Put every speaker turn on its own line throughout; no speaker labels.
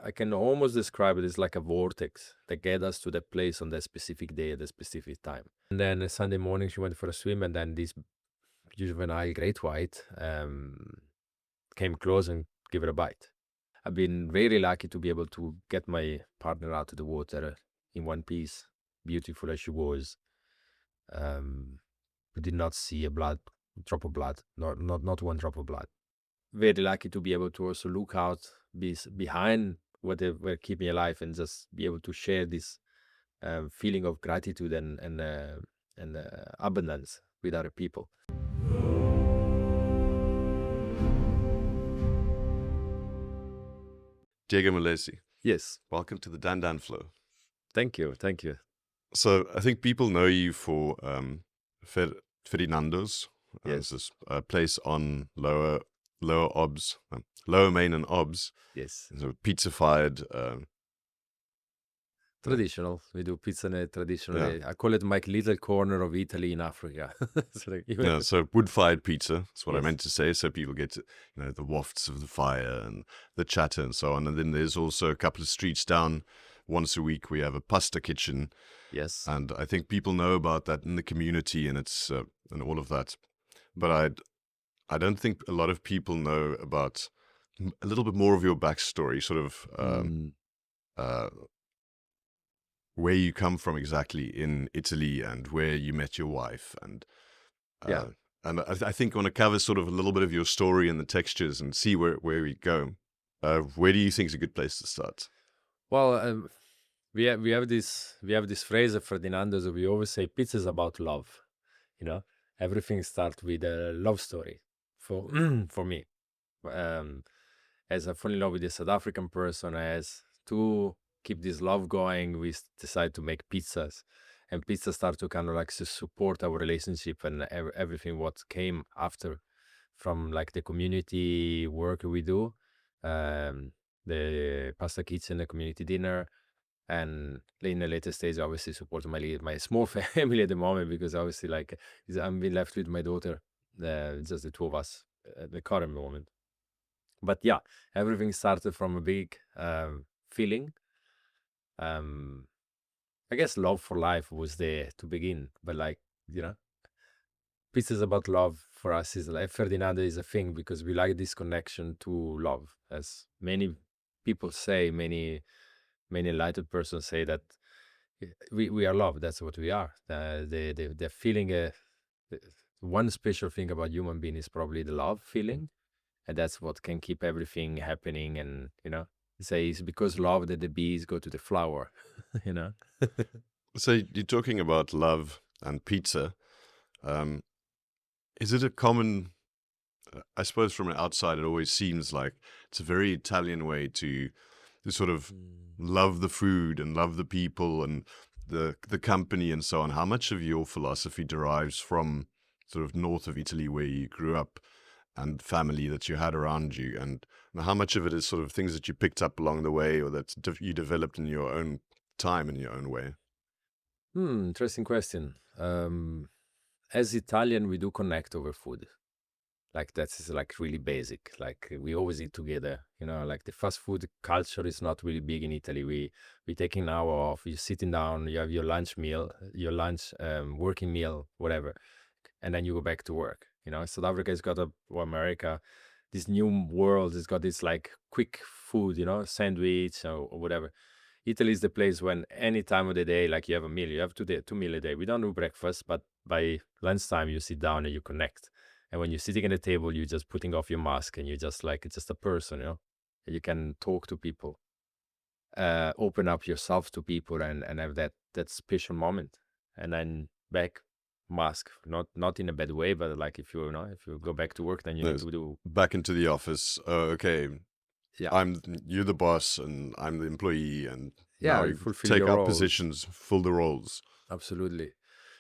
I can almost describe it as like a vortex that get us to that place on that specific day at a specific time. And then Sunday morning she went for a swim, and then this juvenile great white came close and gave it a bite. I've been very lucky to be able to get my partner out of the water in one piece, beautiful as she was. We did not see a drop of blood, not one drop of blood. Very lucky to be able to also look out behind what they were keeping alive and just be able to share this feeling of gratitude and abundance with other people.
Diego Milesi,
Yes,
welcome to the Dan Flow.
thank you.
So I think people know you for Ferdinando's.
Yes.
This place on Lower Obs, Lower Main and Obs.
Yes,
So pizza-fied.
traditional. We do pizza traditional.
Yeah.
I call it my little corner of Italy in Africa.
So wood-fired pizza. That's what I
Yes.
meant to say. So people get, the wafts of the fire and the chatter and so on. And then there's also a couple of streets down. Once a week we have a pasta kitchen.
Yes.
And I think people know about that in the community, and it's and all of that. But I don't think a lot of people know about a little bit more of your backstory, sort of where you come from exactly in Italy and where you met your wife. And
Yeah.
And I think I want to cover sort of a little bit of your story and the textures and see where we go. Where do you think is a good place to start?
Well, we have this phrase at Ferdinando that we always say pizza is about love. Everything starts with a love story for for me. As I fall in love with a South African person, as to keep this love going, we decide to make pizzas, and pizza start to kind of like support our relationship and everything what came after, from like the community work we do, the pasta kitchen, the community dinner, and in the later stage, obviously support my small family at the moment, because obviously like I'm being left with my daughter, just the two of us at the current moment. But yeah, everything started from a big feeling. I guess love for life was there to begin, but like, pizza is about love for us. Is like Ferdinando is a thing because we like this connection to love, as many people say, many enlightened persons say that we are love. That's what we are. The feeling. One special thing about human being is probably the love feeling, and that's what can keep everything happening. And say it's because love that the bees go to the flower.
So you're talking about love and pizza. Is it a common? I suppose from the outside, it always seems like it's a very Italian way to sort of love the food and love the people and the company and so on. How much of your philosophy derives from sort of north of Italy where you grew up and family that you had around you, and how much of it is sort of things that you picked up along the way or that you developed in your own time in your own way?
Interesting question. As Italian, we do connect over food. Like that's like really basic. Like we always eat together. Like the fast food culture is not really big in Italy. We taking an hour off. You're sitting down. You have your lunch meal, working meal, whatever, and then you go back to work. South Africa has got America, this new world has got this like quick food. Sandwich or whatever. Italy is the place when any time of the day, like you have a meal, you have two meal a day. We don't do breakfast, but by lunchtime you sit down and you connect. And when you're sitting at the table, you're just putting off your mask and you're just like, it's just a person, and you can talk to people, open up yourself to people and have that special moment. And then back, mask, not in a bad way, but like if you go back to work, then you need to do
back into the office. Okay.
Yeah.
You're the boss and I'm the employee, and
Yeah,
now
you
you
fulfill
take
your
our
roles.
positions, fill the roles.
Absolutely.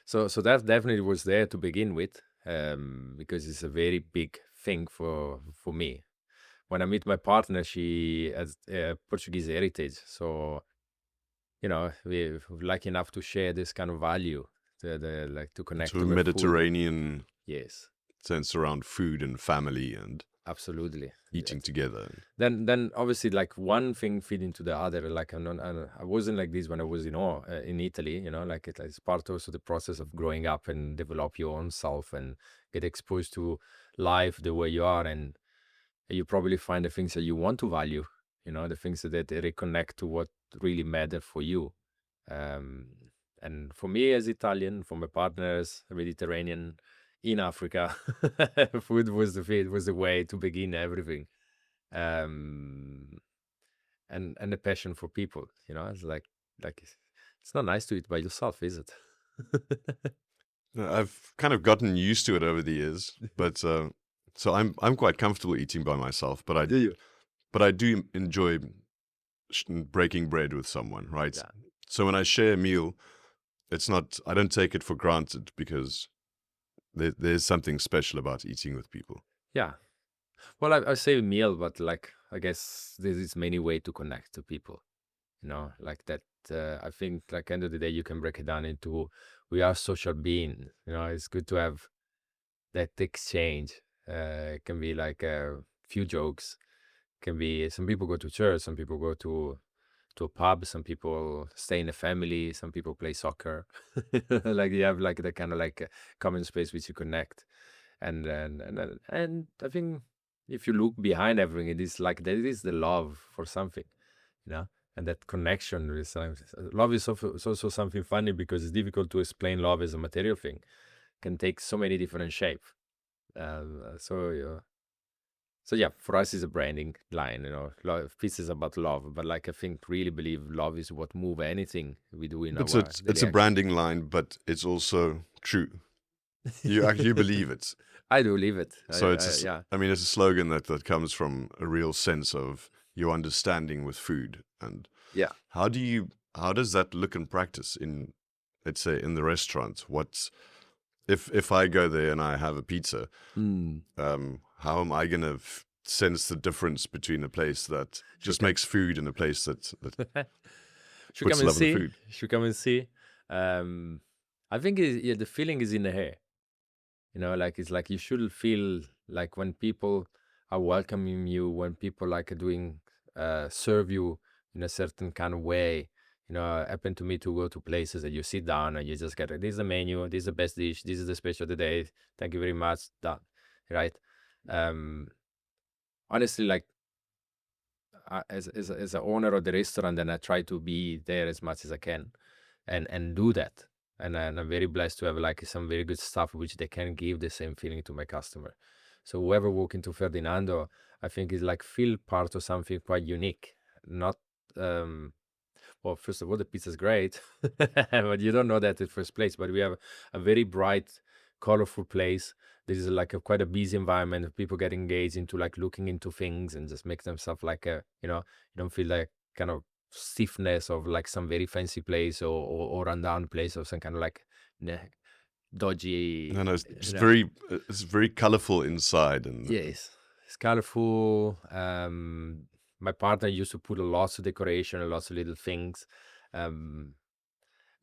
So that definitely was there to begin with, because it's a very big thing for me. When I meet my partner, she has Portuguese heritage, so we're lucky enough to share this kind of value, to connect
Sort of
over food.
Mediterranean
Yes.
sense around food and family and
Absolutely.
eating together.
Then obviously like one thing feed into the other. Like I wasn't like this when I was in Italy, like it's part also the process of growing up and develop your own self and get exposed to life the way you are, and you probably find the things that you want to value, the things that reconnect to what really matter for you. um and for me as Italian, for my partners Mediterranean in Africa, food was the way to begin everything. um and a passion for people, it's like it's not nice to eat by yourself, is it?
I've kind of gotten used to it over the years, but so I'm quite comfortable eating by myself. But
Do you?
I do enjoy breaking bread with someone, right?
Yeah.
So when I share a meal, it's not, I don't take it for granted because there's something special about eating with people.
Yeah. Well, I say meal, but like I guess there is many way to connect to people, like that. I think like end of the day you can break it down into we are social being. It's good to have that exchange. It can be like a few jokes. Can be some people go to church, some people go to a pub, some people stay in a family, some people play soccer. Like you have like the kind of like a common space which you connect, and I think if you look behind everything, it is like there is the love for something, you know, and that connection with love is also something funny because it's difficult to explain love as a material thing. Can take so many different shapes. So yeah, for us it's a branding line, Peace is about love, but like I think really believe love is what move anything we do in
But
our
it's
daily
a
action.
branding line, but it's also true. You actually believe it.
I do live it.
So
Yeah,
I mean, it's a slogan that comes from a real sense of your understanding with food. And
yeah.
how does that look in practice in, let's say, in the restaurant? What's, if I go there and I have a pizza,
Mm.
how am I going to sense the difference between a place that just makes food and a place that
Should
puts
come and
love in the
see.
food?
Should come and see. I think yeah, the feeling is in the air. Like it's like you should feel like when people are welcoming you, when people like are doing serve you in a certain kind of way. Happen to me to go to places that you sit down and you just get this is the menu, this is the best dish, this is the special of the day. Thank you very much. Done. Right. Um, honestly, like as a owner of the restaurant, then I try to be there as much as I can, and do that. And I'm very blessed to have like some very good stuff which they can give the same feeling to my customer. So whoever walk into Ferdinando, I think is like feel part of something quite unique. Not well, first of all, the pizza is great, but you don't know that at first place. But we have a very bright, colorful place. This is like quite a busy environment of people get engaged into like looking into things and just make themselves like you don't feel like kind of stiffness of like some very fancy place or rundown place or some kind of like dodgy.
No, it's very colorful inside, and
Yes, it's colorful. My partner used to put a lots of decoration and lots of little things. Um,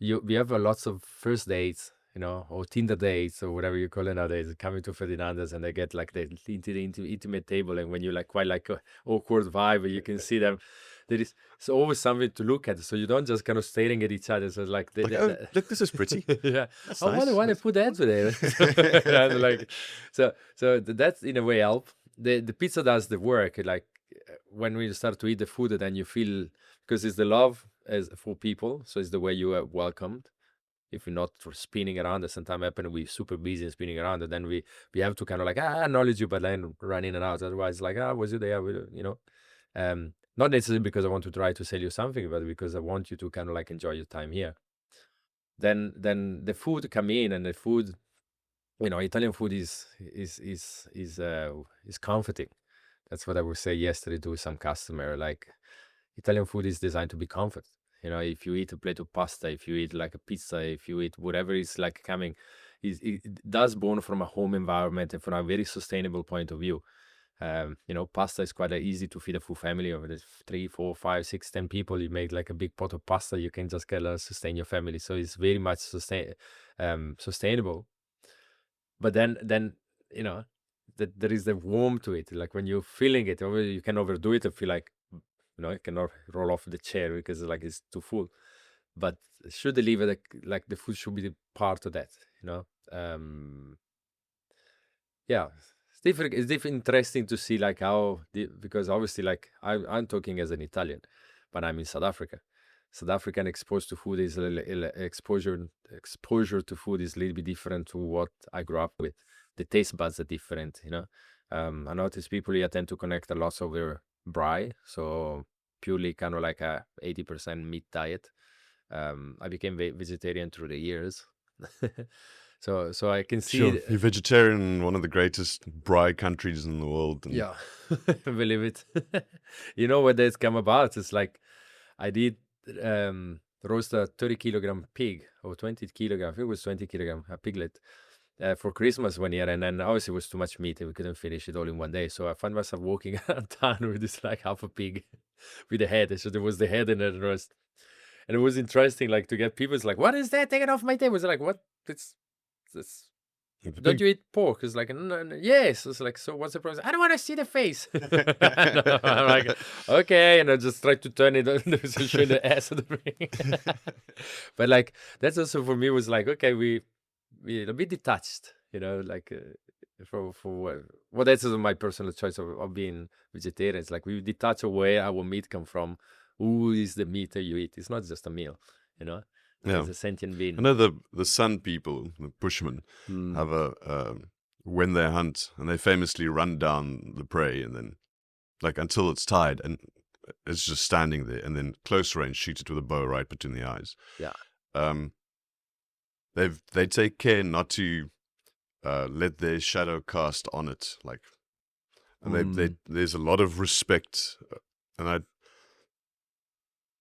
we have a lots of first dates, or Tinder dates or whatever you call it nowadays, coming to Ferdinando's and they get like the intimate table, and when you like quite like a awkward vibe, and you can see them. There is it's always something to look at, so you don't just kind of staring at each other. So it's like,
like, oh, look, this is pretty.
yeah.
That's
Oh,
nice.
why they put that today? And like, that's in a way help. The pizza does the work. Like when we start to eat the food, then you feel because it's the love as for people, so it's the way you are welcomed. If we're not spinning around, at sometimes happen we're super busy and spinning around, and then we have to kind of like acknowledge you, but then run in and out. Otherwise, like was you there? Not necessarily because I want to try to sell you something, but because I want you to kind of like enjoy your time here. Then the food come in, and the food, Italian food is comforting. That's what I would say yesterday to some customer. Like Italian food is designed to be comfort. If you eat a plate of pasta, if you eat like a pizza, if you eat whatever is like coming, it does born from a home environment and from a very sustainable point of view. Pasta is quite easy to feed a full family of 3, 4, 5, 6, 10 people. You make like a big pot of pasta, you can just sustain your family. So it's very much sustainable. But then that there is the warmth to it. Like when you're feeling it, you can overdo it and feel like, you cannot roll off the chair because like it's too full. But should deliver like the food should be the part of that, yeah. It's different, interesting to see like how because obviously like I'm talking as an Italian, but I'm in South Africa. South African exposed to food is exposure to food is a little bit different to what I grew up with. The taste buds are different, I notice people here tend to connect a lot over braai, so purely kind of like a 80% meat diet. I became vegetarian through the years. So I can see.
Sure, you're vegetarian in one of the greatest braai countries in the world. And
Yeah, believe it. Where that's come about? It's like I did roast a 30-kilogram pig or 20 kilogram. I think it was 20 kilogram, a piglet, for Christmas one year. And then obviously it was too much meat and we couldn't finish it all in one day. So I found myself walking around town with this like half a pig with the head. So there was the head and the roast. And it was interesting, like to get people. It's like, what is that? Take it off my table. It's like, what? It's don't you eat pork? It's like, no, no, yes. It's like, so what's the problem? I don't want to see the face. I'm like, okay. And I just try to turn it to show the ass of the ring. But like, that's also for me was like, okay, we a bit detached, like for what that's my personal choice of being vegetarian. It's like we detach where our meat come from. Who is the meat that you eat? It's not just a meal,
Yeah.
It's a sentient being.
I know the Sun people, the Bushmen, have when they hunt, and they famously run down the prey, and then like until it's tired, and it's just standing there, and then close range shoot it with a bow right between the eyes.
Yeah.
They take care not to let their shadow cast on it, like, and there's a lot of respect, and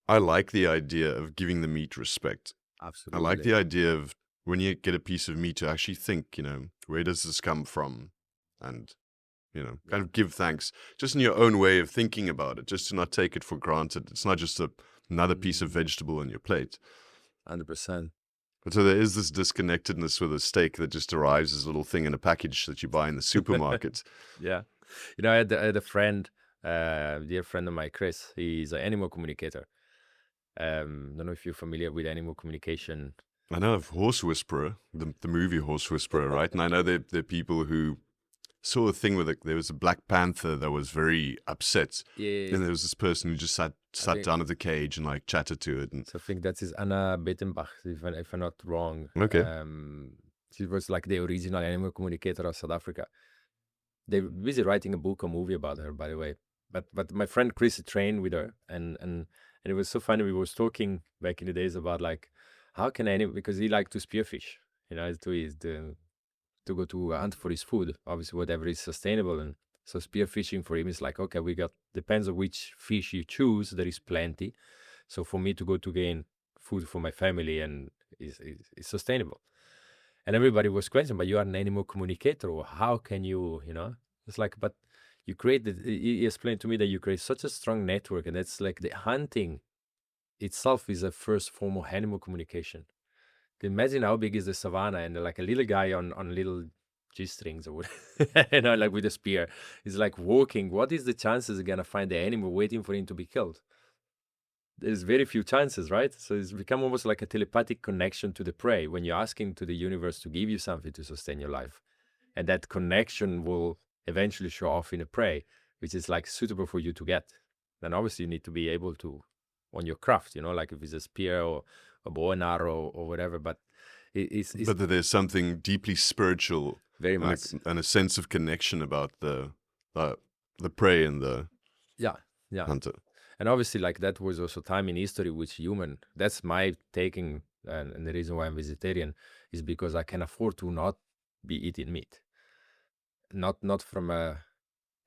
I like the idea of giving the meat respect.
Absolutely.
I like the idea of when you get a piece of meat to actually think, where does this come from? And, kind of give thanks just in your own way of thinking about it, just to not take it for granted. It's not just another piece of vegetable on your plate.
100%.
But so there is this disconnectedness with a steak that just arrives as a little thing in a package that you buy in the supermarket.
Yeah. I had a friend, dear friend of mine, Chris. He's an animal communicator. Don't know if you're familiar with animal communication.
I know of Horse Whisperer, the movie Horse Whisperer, right? And I know there are people who saw a thing with there was a Black Panther that was very upset.
Yeah.
And there was this person who just sat down at the cage and like chatted to it. And
so I think that is Anna Bettenbach, if I'm not wrong.
Okay.
She was like the original animal communicator of South Africa. They're busy writing a book or movie about her, by the way. But my friend Chris trained with her, and it was so funny. We was talking back in the days about like how can because he liked to spearfish, to go to hunt for his food, obviously whatever is sustainable. And so spearfishing for him is like, okay, depends on which fish you choose, there is plenty. So for me to go to gain food for my family and is sustainable. And everybody was questioning, but you are an animal communicator, or how can you, it's like, but you he explained to me that you create such a strong network, and that's like the hunting itself is a first form of animal communication. Imagine how big is the savannah, and like a little guy on little G-strings or whatever, like with a spear. It's like walking. What is the chances you're gonna find the animal waiting for him to be killed? There's very few chances, right? So it's become almost like a telepathic connection to the prey when you're asking to the universe to give you something to sustain your life. And that connection will eventually show off in a prey, which is like suitable for you to get. Then obviously you need to be able to, on your craft, like if it's a spear or a bow and arrow or whatever, but
but there's something deeply spiritual,
very much,
and a sense of connection about the prey and the hunter.
And obviously, like that was also time in history which human. That's my taking, and the reason why I'm vegetarian is because I can afford to not be eating meat. Not from a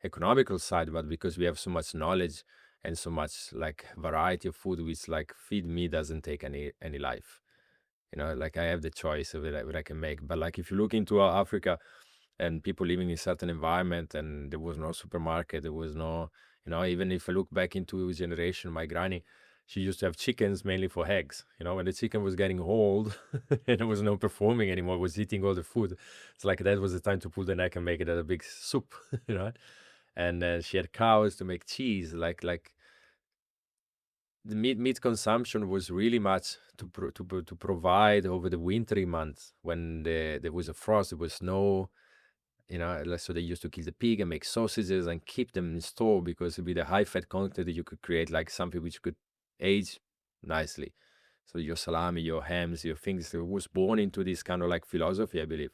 economical side, but because we have so much knowledge and so much like variety of food, which like feed me doesn't take any life. Like I have the choice of what I can make. But like if you look into Africa and people living in a certain environment, and there was no supermarket, there was no, even if I look back into generation, my granny, she used to have chickens mainly for eggs. When the chicken was getting old and it was not performing anymore, it was eating all the food. It's like that was the time to pull the neck and make it a big soup, And she had cows to make cheese. Like the meat consumption was really much to provide over the wintry months when there was a frost, there was snow. So they used to kill the pig and make sausages and keep them in store because with a high fat content you could create like something which could age nicely. So your salami, your hams, your things, it was born into this kind of like philosophy, I believe.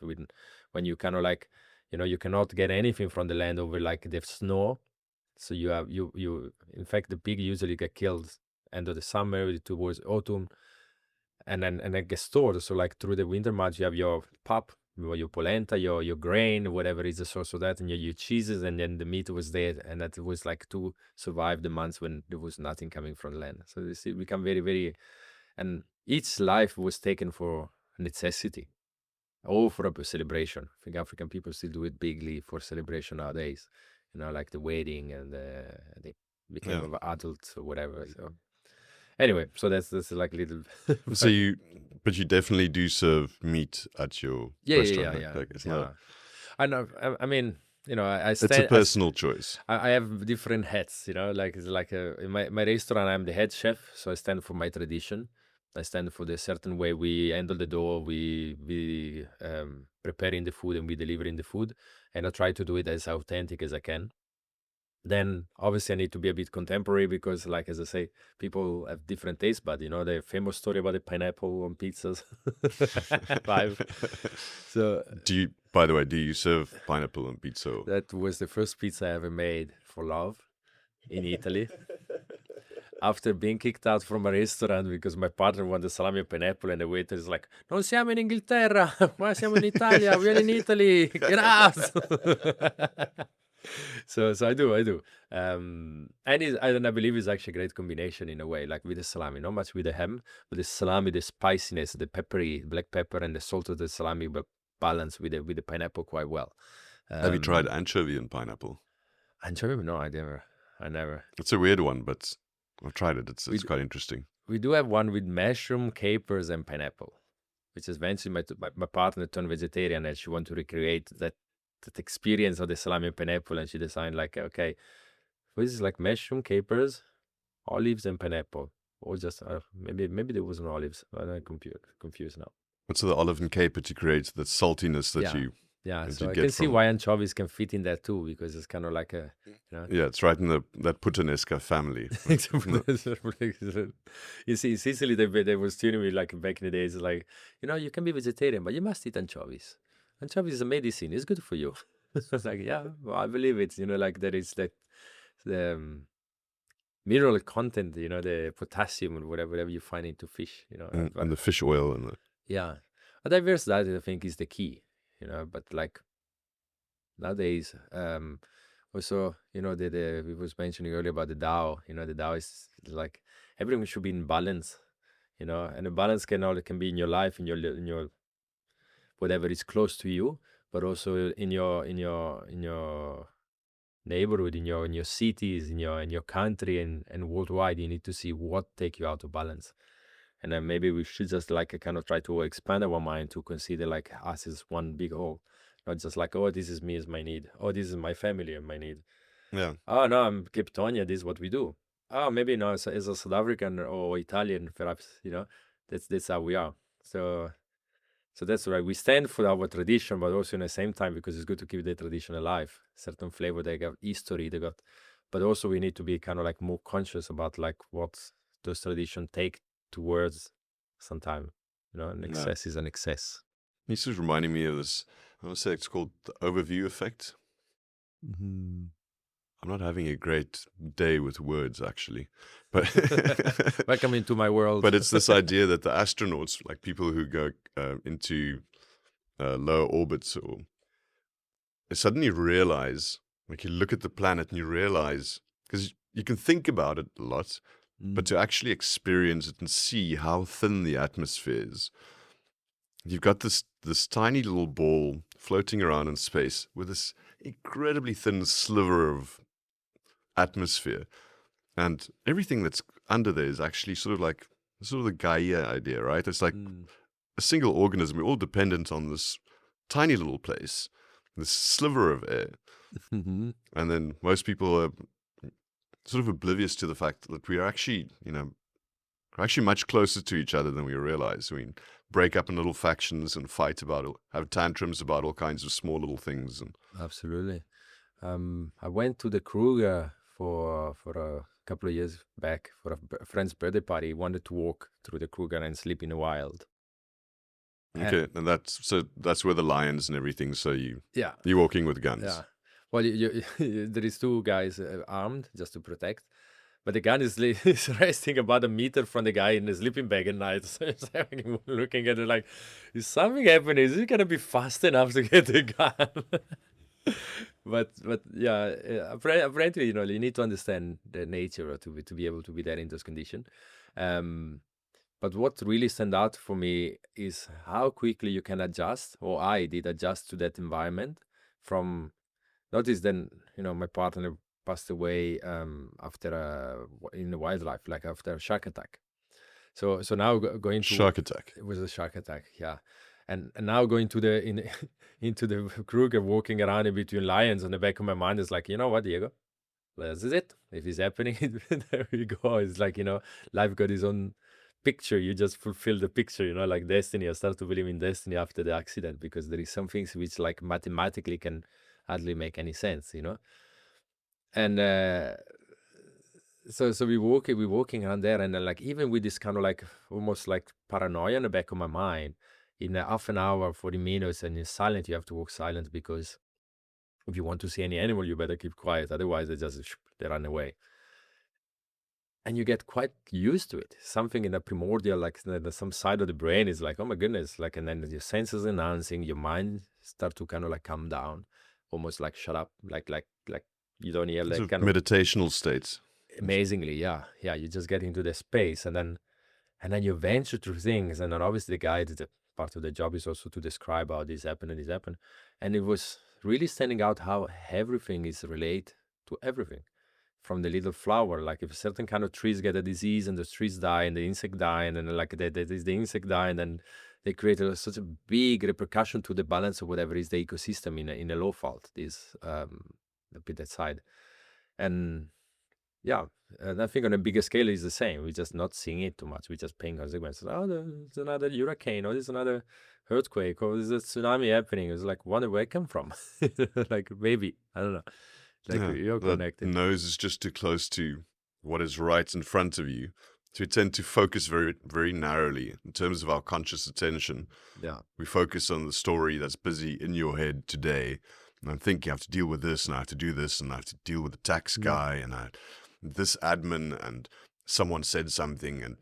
When you kind of like, you cannot get anything from the land over like the snow. So you in fact the pig usually get killed end of the summer towards autumn, and then it gets stored. So like through the winter months you have your pap, your polenta, your grain, whatever is the source of that, and your cheeses, and then the meat was there, and that was like to survive the months when there was nothing coming from land. So this it become very, very, and each life was taken for necessity or for a celebration. I think African people still do it bigly for celebration nowadays, like the wedding, and they became adults or whatever. So anyway, so that's like a little.
So but you definitely do serve meat at your restaurant. Like it's not.
I know. I mean, I stand.
It's a personal choice.
I have different hats. Like it's like in my restaurant, I'm the head chef, so I stand for my tradition. I stand for the certain way we handle the dough, we preparing the food and we delivering the food, and I try to do it as authentic as I can. Then obviously I need to be a bit contemporary because, like as I say, people have different tastes. But the famous story about the pineapple on pizzas. So
by the way, do you serve pineapple on pizza?
That was the first pizza I ever made for love in Italy. After being kicked out from a restaurant because my partner wanted salami and pineapple, and the waiter is like, "Non siamo in Inghilterra, ma siamo in Italia. We're in Italy. Get out!" So I do. And I believe it's actually a great combination in a way, like with the salami, not much with the ham, but the salami, the spiciness, the peppery black pepper, and the salt of the salami, but balance with the pineapple quite well.
Have you tried anchovy and pineapple?
Anchovy? No, I never.
It's a weird one, but I've tried it. It's quite interesting.
We do have one with mushroom, capers, and pineapple, which is eventually my partner turned vegetarian and she wanted to recreate that experience of the salami and pineapple, and she designed like, okay, this is like mushroom, capers, olives, and pineapple, or just maybe there wasn't olives. I'm confused now.
What's the olive and caper to create the saltiness that you?
Yeah, so I can see why anchovies can fit in there too, because it's kind of like a,
Yeah, it's right in that Puttanesca family.
You see, in Sicily, they was telling me like back in the days, like, you can be vegetarian, but you must eat anchovies. Anchovies is a medicine. It's good for you. It's like, yeah, well, I believe it. Like there is that the mineral content, the potassium or whatever you find into fish,
and the fish oil and
a diverse diet, I think, is the key. But like nowadays, also, we was mentioning earlier about the Tao. The Tao is like everything should be in balance, and the balance can be in your life, in your whatever is close to you, but also in your neighborhood, in your cities, in your country, and worldwide. You need to see what take you out of balance. And then maybe we should just like kind of try to expand our mind to consider like us as one big whole, not just like, oh, this is me as my need. Oh, this is my family and my need.
Yeah.
Oh, no, I'm Kryptonia. This is what we do. Oh, maybe no, as a South African or Italian, perhaps, that's how we are. So that's right. We stand for our tradition, but also in the same time, because it's good to keep the tradition alive. Certain flavor, they got history, but also we need to be kind of like more conscious about like what those traditions take towards some time, an excess is an excess.
This is reminding me of this. I want to say it's called the overview effect.
Mm-hmm.
I'm not having a great day with words, actually. But
welcome into my world.
But it's this idea that the astronauts, like people who go into lower orbits, or they suddenly realize, like you look at the planet and you realize, because you can think about it a lot, but to actually experience it and see how thin the atmosphere is. You've got this tiny little ball floating around in space with this incredibly thin sliver of atmosphere. And everything that's under there is actually sort of the Gaia idea, right? It's like
Mm.
a single organism. We're all dependent on this tiny little place, this sliver of air.
Mm-hmm.
And then most people are sort of oblivious to the fact that we are actually, we're actually much closer to each other than we realize. We break up in little factions and fight have tantrums about all kinds of small little things. And
Absolutely. I went to the Kruger for a couple of years back for a friend's birthday party. He wanted to walk through the Kruger and sleep in the wild.
okay, and that's where the lions and everything. So
Yeah,
you're walking with guns.
yeah. Well, there is two guys armed just to protect, but the gun is, is resting about a meter from the guy in the sleeping bag at night. So it's looking at it like, is something happening? Is it gonna be fast enough to get the gun? but yeah, apparently, you need to understand the nature to be able to be there in those conditions. But what really stand out for me is how quickly you can adjust, or I did adjust to that environment. From notice then, my partner passed away after in the wildlife, like after a shark attack. So now going to
Shark attack.
it was a shark attack, yeah. And now going to into the Kruger, walking around in between lions, on the back of my mind is like, you know what, Diego, this is it. If it's happening, there we go. It's like, life got its own picture. You just fulfill the picture, like destiny. I start to believe in destiny after the accident, because there is some things which like mathematically can hardly make any sense, And so we're walking around there, and then like even with this kind of like almost like paranoia in the back of my mind, in a half an hour, 40 minutes, and in silent, you have to walk silent, because if you want to see any animal, you better keep quiet. Otherwise, they run away. And you get quite used to it. Something in the primordial, like some side of the brain is like, oh my goodness, like, and then your senses enhancing, your mind start to kind of like calm down, almost like shut up, like you don't hear like
Sort
kind
of
of
meditational states.
amazingly, yeah, you just get into the space, and then you venture through things, and then obviously the guide, the part of the job is also to describe how this happened, and it was really standing out how everything is related to everything. From the little flower, like if a certain kind of trees get a disease and the trees die and the insect die, and then like the insect die, and then they create such a big repercussion to the balance of whatever is the ecosystem in a low fault, this the pit side. And yeah, and I think on a bigger scale is the same. We're just not seeing it too much. We're just paying consequences. Oh, there's another hurricane, or there's another earthquake, or there's a tsunami happening. It's like, wonder where it come from. Like maybe, I don't know. Like
Yeah,
you're
the
connected.
nose is just too close to what is right in front of you. So we tend to focus very, very narrowly in terms of our conscious attention.
Yeah.
We focus on the story that's busy in your head today. And I'm thinking I have to deal with this, and I have to do this, and I have to deal with the tax guy, and this admin, and someone said something, and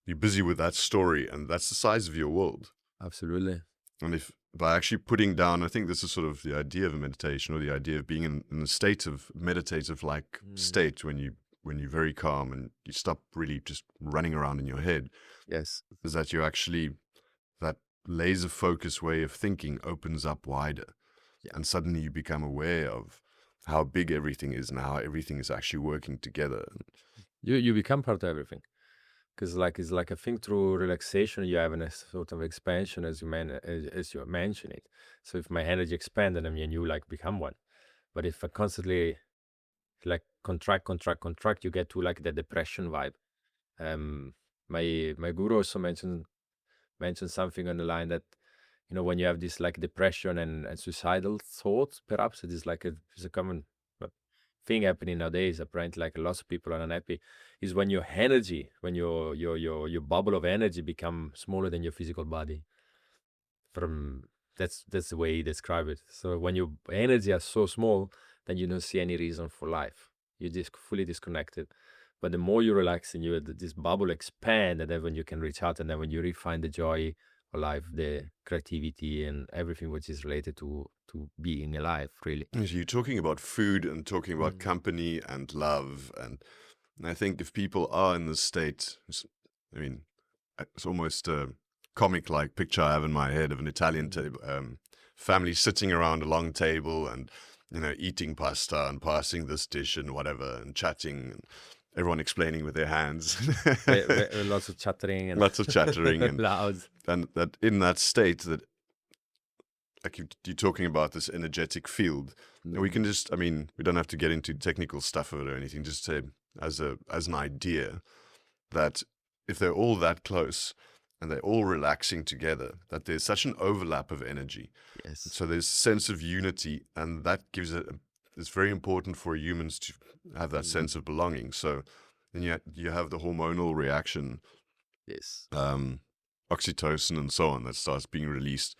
you're busy with that story, and that's the size of your world.
Absolutely.
And if by actually putting down, I think this is sort of the idea of a meditation, or the idea of being in a state of meditative like state, when you're very calm and you stop really just running around in your head.
Yes.
Is that you actually, that laser focus way of thinking opens up wider.
Yeah.
And suddenly you become aware of how big everything is and how everything is actually working together.
You become part of everything, because it's like a thing through relaxation. You have a sort of expansion, as you mention it. So if my energy expanded, I mean, you like become one. But if I constantly like contract, you get to like the depression vibe. My guru also mentioned something on the line that, when you have this like depression and suicidal thoughts, perhaps it is like it's a common thing happening nowadays. Apparently, like lots of people are unhappy, is when your energy, when your bubble of energy become smaller than your physical body. From that's the way he described it. So when your energy are so small, then you don't see any reason for life. You're just fully disconnected. But the more you relax and this bubble expand, and then when you can reach out, and then when you really find the joy of life, the creativity and everything which is related to being alive, really.
So you're talking about food and talking about company and love. And I think if people are in this state, I mean, it's almost a comic-like picture I have in my head of an Italian family sitting around a long table and, eating pasta and passing this dish and whatever and chatting. everyone explaining with their hands,
Lots of chattering and
lots of chattering, and
loud.
that in that state that, like you're talking about this energetic field, and we can just, I mean, we don't have to get into technical stuff of it or anything. Just say as an idea that if they're all that close and they're all relaxing together, that there's such an overlap of energy.
Yes.
So there's a sense of unity, and that gives it. It's very important for humans to have that sense of belonging. So then you have the hormonal reaction,
Yes.
oxytocin and so on, that starts being released,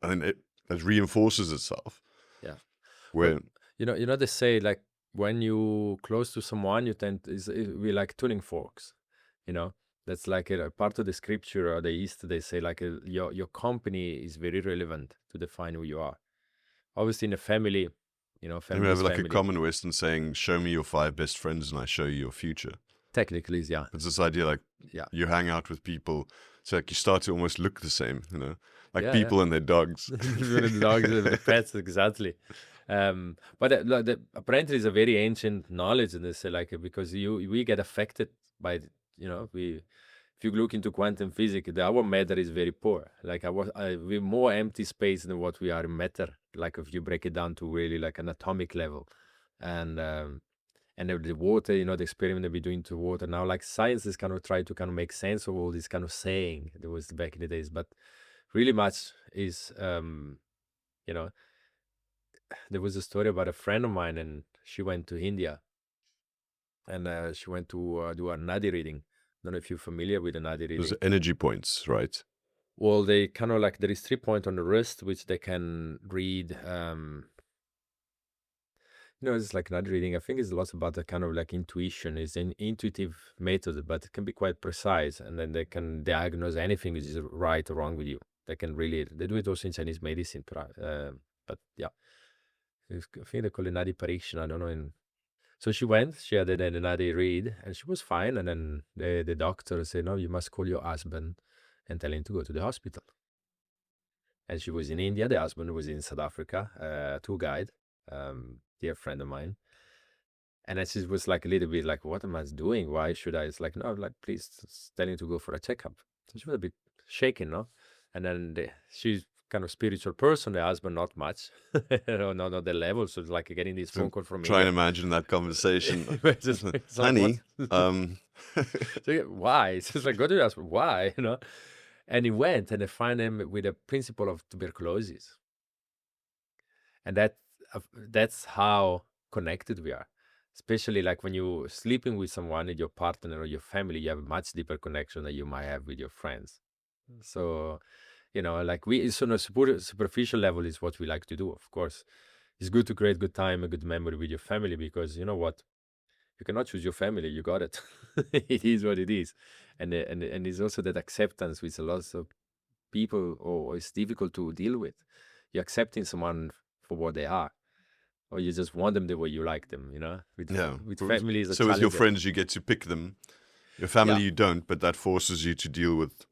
and it reinforces itself.
Yeah.
Where
Well, they say like when you close to someone, you we like tuning forks. That's like a part of the scripture or the East. They say like your company is very relevant to define who you are. Obviously, in a family,
and we have
family is
like a
family.
common Western saying, "Show me your 5 best friends, and I show you your future."
Technically, yeah.
It's this idea like
Yeah.
you hang out with people, it's like you start to almost look the same, like
Yeah,
people and their dogs.
The dogs, the pets, exactly. But apparently it's a very ancient knowledge in this, like because we get affected by, if you look into quantum physics, our matter is very poor. Like we're more empty space than what we are in matter. Like if you break it down to really like an atomic level, and the water, the experiment that we're doing to water now, like science is kind of try to kind of make sense of all this kind of saying there was back in the days, but really much is, there was a story about a friend of mine, and she went to India, and she went to do a Nadi reading. Don't know if you're familiar with the Nadi reading.
Those energy points, right?
Well, they kind of like, there is 3 points on the wrist which they can read. It's like Nadi reading. I think it's lots about the kind of like intuition. It's an intuitive method, but it can be quite precise, and then they can diagnose anything which is right or wrong with you. They do it also in Chinese medicine, but yeah. I think they call it Nadi Pariksha. I don't know. So she went, she had the Nadi read, and she was fine. And then the doctor said, no, you must call your husband and tell him to go to the hospital. And she was in India. The husband was in South Africa, tour guide, dear friend of mine. And then she was like a little bit like, what am I doing? Why should I? It's like, no, like, please tell him to go for a checkup. So she was a bit shaken, no? And then she's kind of spiritual person, the husband not much. Not the level. So it's like getting this phone call from
Try and
India.
imagine that conversation.
It's like,
Honey,
So, why? It's just like, go to the hospital. Why? And he went, and they find him with a principle of tuberculosis. And that's how connected we are. Especially like when you're sleeping with someone, your partner or your family, you have a much deeper connection than you might have with your friends. So, like it's on a superficial level is what we like to do. Of course, it's good to create good time, a good memory with your family, because you know what? You cannot choose your family. You got it. It is what it is. And it's also that acceptance, which a lot of people, or it's difficult to deal with. You're accepting someone for what they are, or you just want them the way you like them, with family is a
so with your
challenge.
friends you get to pick them, your family
Yeah.
you don't, but that forces you to deal with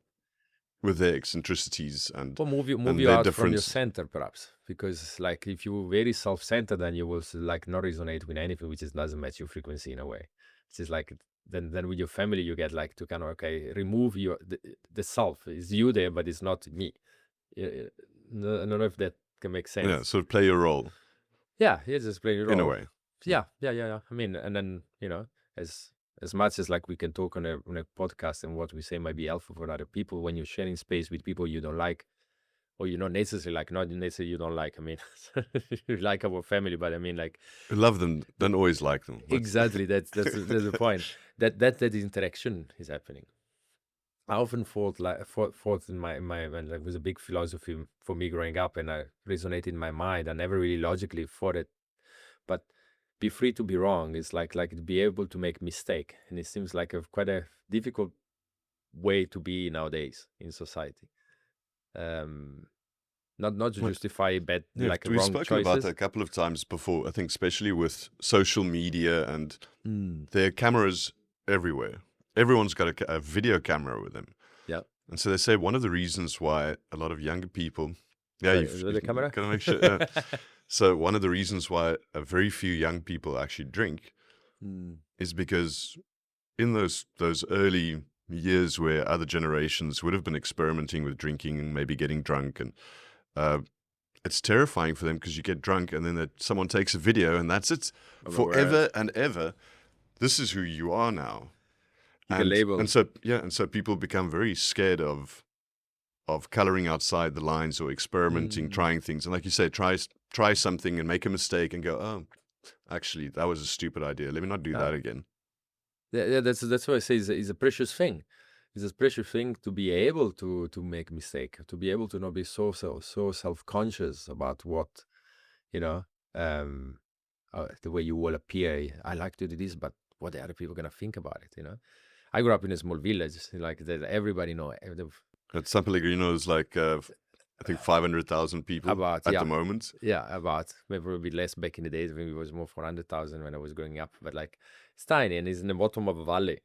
their eccentricities and
Or move you
their
out from your
difference.
center, perhaps, because like if you're very self-centered, then you will like not resonate with anything which doesn't match your frequency in a way. It's just like then with your family you get like to kind of remove the self. It's you there, but it's not me. I don't know if that can make sense.
Yeah, sort of play your role.
Yeah, just play your role
In a way.
Yeah. I mean, and then as much as like we can talk on a podcast, and what we say might be helpful for other people, when you're sharing space with people you don't like, or you're not necessarily like, not necessarily you don't like. I mean, you like our family, but I mean, like,
Love them, don't always like them.
exactly. That's the point. That interaction is happening. I often thought in my when it was a big philosophy for me growing up, and I resonated in my mind. I never really logically thought it, but be free to be wrong. It's like to be able to make mistake, and it seems like quite a difficult way to be nowadays in society. Not to justify bad, like
we've
wrong
spoken
choices.
about that a couple of times before. I think especially with social media, and there are cameras everywhere. Everyone's got a video camera with them.
Yeah.
And so they say one of the reasons why a lot of younger people,
The camera.
Gotta make sure. So one of the reasons why a very few young people actually drink is because in those early years where other generations would have been experimenting with drinking and maybe getting drunk, and uh, it's terrifying for them because you get drunk and then someone takes a video and that's it
I'm aware.
forever and ever. This is who you are now,
You get labeled.
and so people become very scared of coloring outside the lines or experimenting, trying things, and like you say, try something and make a mistake and go, oh, actually that was a stupid idea. Let me not do that again.
Yeah, that's why I say it's a precious thing. It's a precious thing to be able to make mistake, to be able to not be so self-conscious about what, you know, the way you will appear. I like to do this, but what the other people gonna think about it? I grew up in a small village, like that everybody know
At San Pellegrino is like I think 500,000 people
about
at the moment.
Yeah, about maybe a bit less back in the days. Maybe it was more 400,000 when I was growing up. But like it's tiny and it's in the bottom of a valley,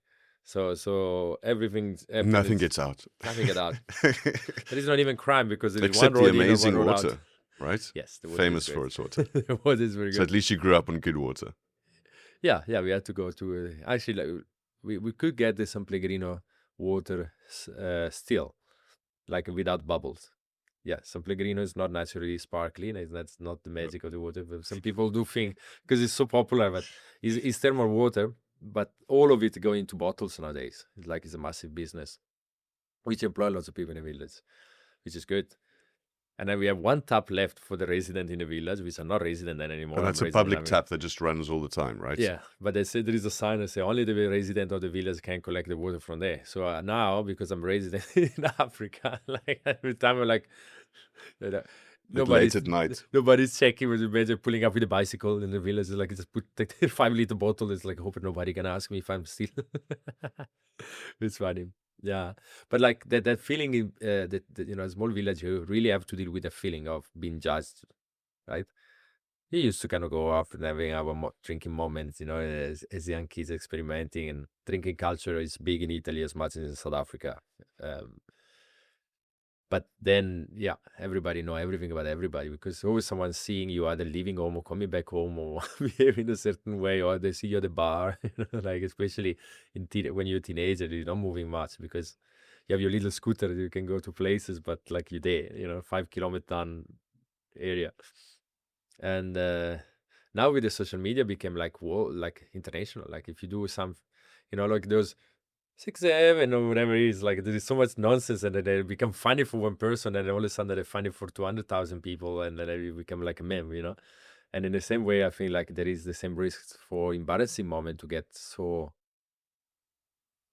so everything's
Nothing gets out.
Nothing get out. There is not even crime because there is
Except
one
the
road in and
amazing
one road
water,
out.
right?
Yes, the water
Famous
is
for
great.
its water.
The water is very
So
good.
at least you grew up on good water.
Yeah, we had to go to actually like, we could get the San Pellegrino water still, like without bubbles. Yeah, San Pellegrino is not naturally sparkling. That's not the magic of the water. But some people do think because it's so popular, but it's thermal water. But all of it go into bottles nowadays. It's like it's a massive business, which employ lots of people in the village, which is good. And then we have one tap left for the resident in the village, which are not resident then anymore.
And that's a public tap that just runs all the time, right?
Yeah, but they say there is a sign that say only the resident of the village can collect the water from there. So now, because I'm resident in Africa, like every time I'm like,
Late at night.
nobody's checking with the major pulling up with a bicycle in the village. It's like just put the 5 liter bottle. It's like hoping nobody can ask me if I'm still. It's funny. Yeah, but like that feeling that a small village, you really have to deal with the feeling of being judged, right? You used to kind of go off and having our drinking moments, as young kids experimenting, and drinking culture is big in Italy as much as in South Africa. But then, yeah, everybody know everything about everybody because always someone seeing you either leaving home or coming back home or behaving a certain way, or they see you at the bar, like especially when you're a teenager, you're not moving much because you have your little scooter, you can go to places, but like you're there, 5 kilometer down area. And now with the social media became like like international. Like if you do some, like those 6 7 or whatever it is, like there is so much nonsense, and then they become funny for one person, and then all of a sudden they're funny for 200,000 people, and then it become like a meme. And in the same way, I feel like there is the same risk for embarrassing moment to get so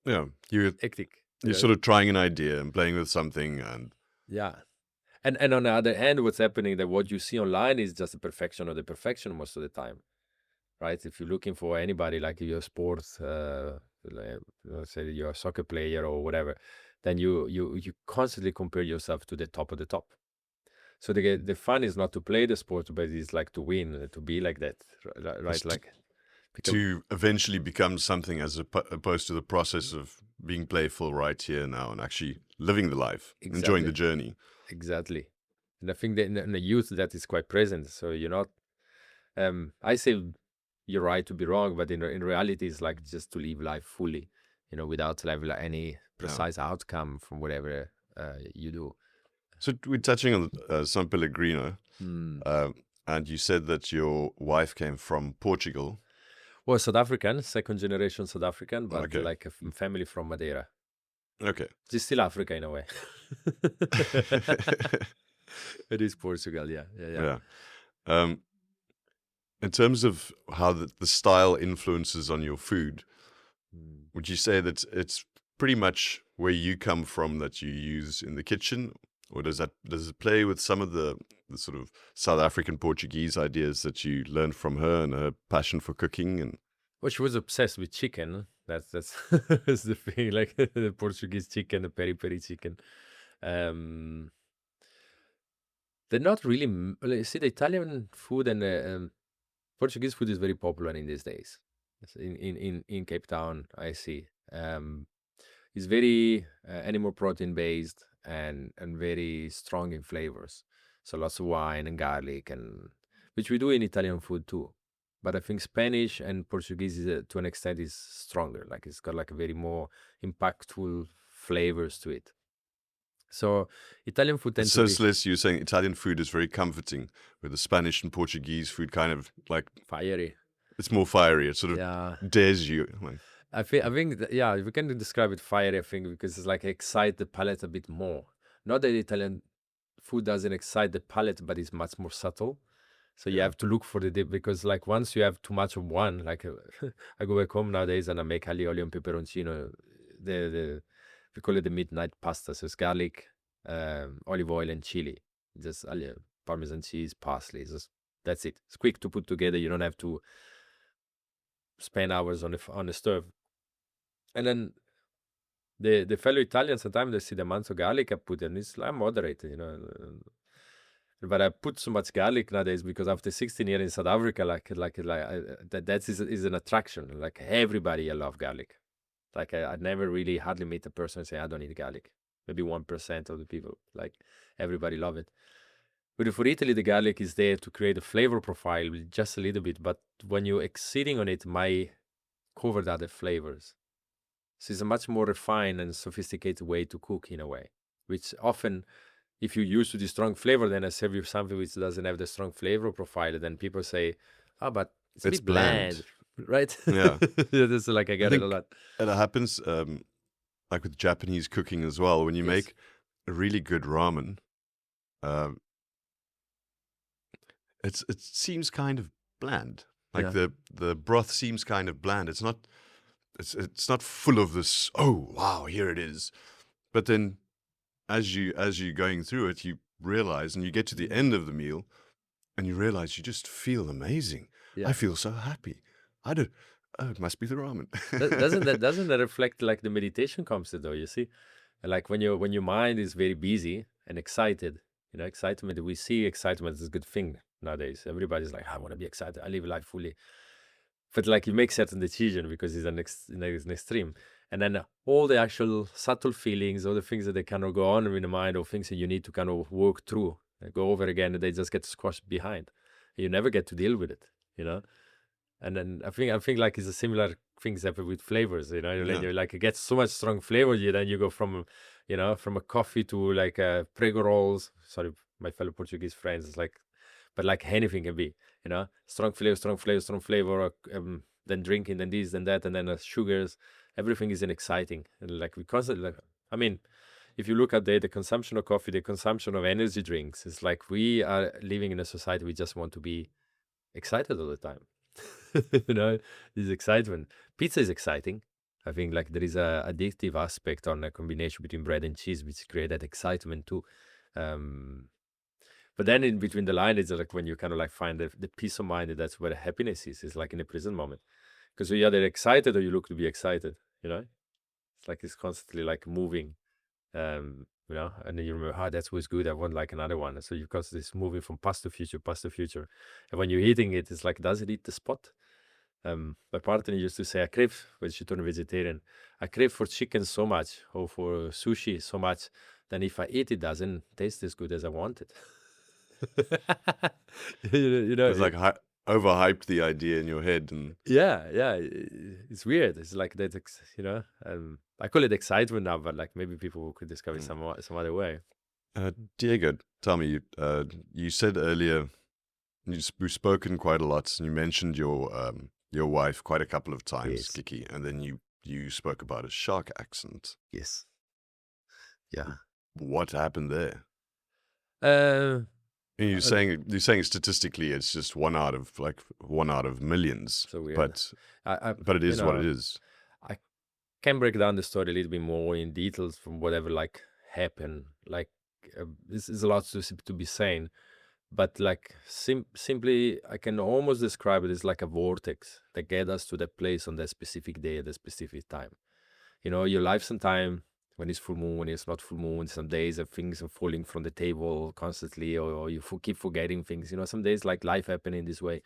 Yeah, you're
hectic.
sort of trying an idea and playing with something, and
Yeah. And on the other hand, what's happening that what you see online is just the perfection of the perfection most of the time, right? If you're looking for anybody like your sports, let's say you're a soccer player or whatever, then you constantly compare yourself to the top of the top. So the fun is not to play the sport, but it's like to win, to be like that, right? Like
to eventually become something as opposed to the process of being playful right here now and actually living the life, enjoying the journey.
Exactly. And I think that in the youth that is quite present. So you're not, I say you're right to be wrong, but in reality, it's like just to live life fully, without like any precise outcome from whatever you do.
So we're touching on San Pellegrino, and you said that your wife came from Portugal.
Well, South African, second generation South African, but like a family from Madeira.
Okay.
It's still Africa in a way. It is Portugal, yeah.
In terms of how the style influences on your food, would you say that it's pretty much where you come from that you use in the kitchen, or does it play with some of the sort of South African Portuguese ideas that you learned from her and her passion for cooking? And
well, she was obsessed with chicken. That's that's the thing, like the Portuguese chicken, the peri chicken. They're not really. See, the Italian food and Portuguese food is very popular in these days. In Cape Town, I see. It's very animal protein based and very strong in flavors. So lots of wine and garlic, and which we do in Italian food too. But I think Spanish and Portuguese is, to an extent, is stronger. Like it's got like a very more impactful flavors to it. So Italian food tends to
So
be
Celeste, you're saying Italian food is very comforting, where the Spanish and Portuguese food kind of like
fiery.
it's more fiery. It sort of
Yeah,
dares you. Like,
I think yeah, we can describe it fiery. I think because it's like excite the palate a bit more. Not that Italian food doesn't excite the palate, but it's much more subtle. So you
Yeah.
have to look for the dip because like once you have too much of one, like I go back home nowadays and I make aglio olio and peperoncino. The we call it the midnight pasta. So it's garlic, olive oil, and chili. Just Parmesan cheese, parsley. Just that's it. It's quick to put together. You don't have to spend hours on the stove. And then the fellow Italians sometimes they see the amount of garlic I put, and it's like moderate, But I put so much garlic nowadays because after 16 years in South Africa, that is an attraction. Like everybody, I love garlic. Like I never really hardly meet a person and say I don't eat garlic. Maybe 1% of the people. Like everybody love it. But for Italy, the garlic is there to create a flavor profile just a little bit. But when you're exceeding on it, might cover the other flavors. So it's a much more refined and sophisticated way to cook in a way, which often, if you're used to the strong flavor, then I serve you something which doesn't have the strong flavor profile, then people say, oh, but it's a
it's
bit bland, right?
Yeah.
This is like I
I
get it a
think
lot.
it happens like with Japanese cooking as well. When you
Yes.
make a really good ramen, it seems kind of bland. Like
Yeah.
the broth seems kind of bland. It's not full of this, oh wow, here it is. But then as you're going through it, you realize, and you get to the end of the meal, and you realize you just feel amazing.
Yeah.
I feel so happy. Oh, it must be the ramen.
Doesn't that reflect like the meditation concept though? You see, like when your mind is very busy and excited, excitement. We see excitement as a good thing nowadays. Everybody's like, I want to be excited. I live life fully. But like you make certain decision because it's an extreme, and then all the actual subtle feelings, all the things that they kind of go on in the mind, or things that you need to kind of work through, go over again, and they just get squashed behind. You never get to deal with it. And then I think like it's a similar things happen with flavors, When
Yeah.
you like it gets so much strong flavor, then you go from from a coffee to like prego rolls. Sorry, my fellow Portuguese friends, it's like, but like anything can be, strong flavor, strong flavor, strong flavor. Then drinking, then this, then that, and then sugars. Everything is exciting, and like we constantly like. I mean, if you look at the consumption of coffee, the consumption of energy drinks, it's like we are living in a society we just want to be excited all the time. This excitement. Pizza is exciting. I think like there is a addictive aspect on a combination between bread and cheese, which create that excitement too. But then in between the line, it's like when you kind of like find the peace of mind, that's where the happiness is. It's like in a present moment, because you're either excited or you look to be excited. It's like it's constantly like moving. And then you remember, that's what's good. I want like another one. So you've got this moving from past to future, past to future. And when you're eating it, it's like, does it eat the spot? My partner used to say, I crave, when she turned vegetarian, I crave for chicken so much or for sushi so much, then if I eat it, doesn't taste as good as I want it.
It's like overhyped the idea in your head, and
yeah, it's weird. It's like that, I call it excitement now, but like maybe people could discover it some other way.
Diego, tell me, you said earlier we've spoken quite a lot, and you mentioned your wife quite a couple of times,
Yes.
Kiki, and then you spoke about a shark accent.
Yes. Yeah.
What happened there?
Uh,
And you're saying statistically it's just one out of millions.
So weird.
But it is what it is.
I can break down the story a little bit more in details from whatever like happened. Like this is a lot to be saying, but like simply I can almost describe it as like a vortex that get us to that place on that specific day at that specific time. Your life sometime when it's full moon, when it's not full moon, some days things are falling from the table constantly, or you keep forgetting things. Some days like life happening this way,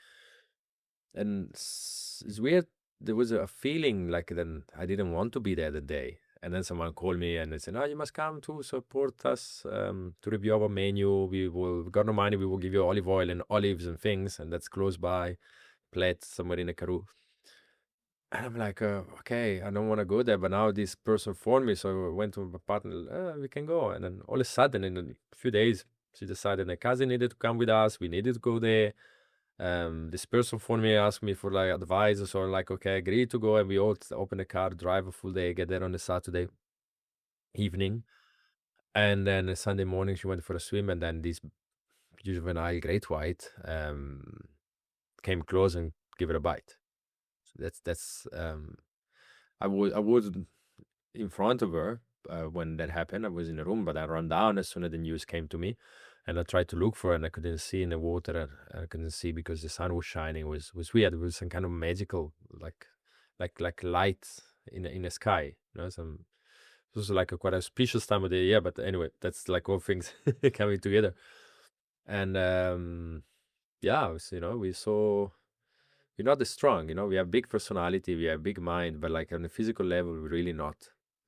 and it's weird. There was a feeling like then I didn't want to be there that day, and then someone called me and they said, "No, you must come to support us to review our menu. We got no money. We will give you olive oil and olives and things, and that's close by. plate somewhere in a Karoo. And I'm like, okay, I don't want to go there, but now this person phoned me, so I went to my partner, we can go. And then all of a sudden, in a few days, she decided my cousin needed to come with us. We needed to go there. This person phoned me, asked me for like advice, so I'm like, okay, I agreed to go, and we all open the car, drive a full day, get there on a Saturday evening, and then a Sunday morning she went for a swim, and then this juvenile great white came close and give it a bite. So that's I was in front of her when that happened. I was in the room, but I ran down as soon as the news came to me, and I tried to look for her, and I couldn't see in the water. I couldn't see because the sun was shining. It was weird. It was some kind of magical, like light in the sky. Some. It was like a quite auspicious time of the year. But anyway, that's like all things coming together. And yeah, we saw. We're not as strong, we have big personality, we have big mind, but like on a physical level, we're really not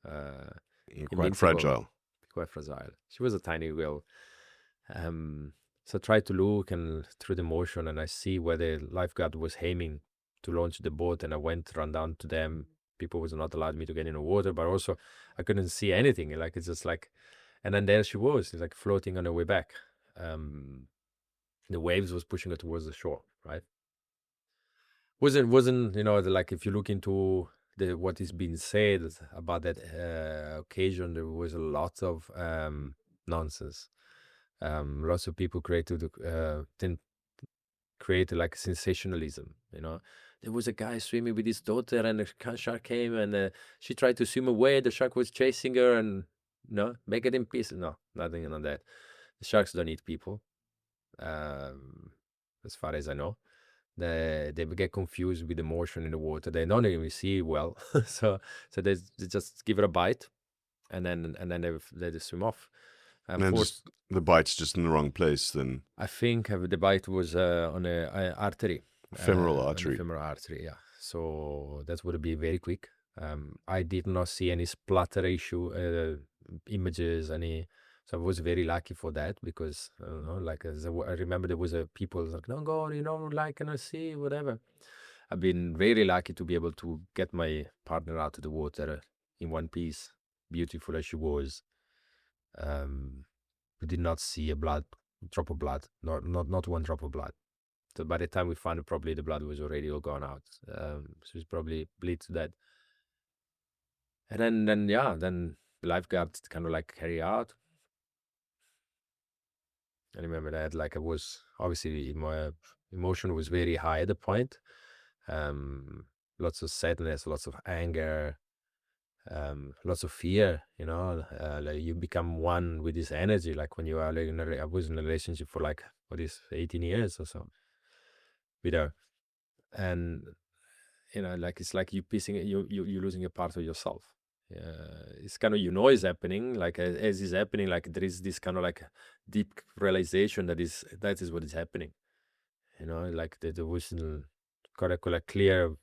Quite
invincible,
fragile.
quite fragile. She was a tiny girl. So I tried to look and through the motion, and I see where the lifeguard was aiming to launch the boat, and I run down to them. People was not allowed me to get in the water, but also I couldn't see anything. Like it's just like, and then there she was, like floating on her way back. The waves was pushing her towards the shore, right? Wasn't like if you look into what is being said about that occasion, there was a lot of nonsense. Lots of people created like sensationalism. There was a guy swimming with his daughter, and a shark came, and she tried to swim away. The shark was chasing her, and make it in pieces. No, nothing on that. The sharks don't eat people, as far as I know. They get confused with the motion in the water. They don't even see well, so they just give it a bite, and then they just swim off.
And then the bite's just in the wrong place. Then
I think the bite was on a artery,
femoral artery.
femoral artery. Yeah, so that would be very quick. I did not see any splatter issue images, so I was very lucky for that, because I don't know, like I remember there was people like, no, God, like, can I see whatever. I've been very lucky to be able to get my partner out of the water in one piece, beautiful as she was. We did not see a drop of blood, not one drop of blood. So by the time we found it, probably the blood was already all gone out. So it's probably bleed to that. And then the lifeguard kind of like carry out. I remember that, like, I was obviously my emotion was very high at the point. Lots of sadness, lots of anger, lots of fear. Like you become one with this energy. Like when you are like I was in a relationship for like 18 years or so with her, and like it's like you're losing a part of yourself. It's kind of it's happening, like as is happening, like there is this kind of like deep realization that is what is happening. Like there wasn't a clear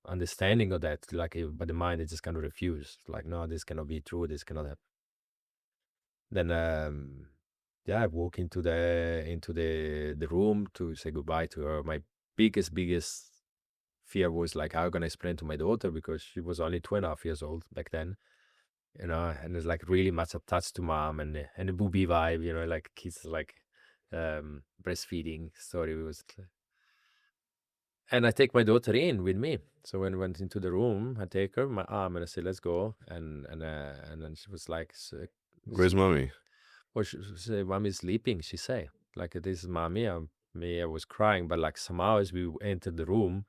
understanding of that, like but the mind it just kind of refused, like, no, this cannot be true, this cannot happen. Then I walk into the room to say goodbye to her. My biggest fear was like, how can I explain to my daughter, because she was only 2.5 years old back then, and it's like really much attached to mom, and the booby vibe, like kids like breastfeeding story was. And I take my daughter in with me. So when I went into the room, I take her my arm and I say, let's go. And then she was like,
where's mommy?
Well, she said, mommy's sleeping, she say. Like, this is mommy. I was crying, but like somehow as we entered the room,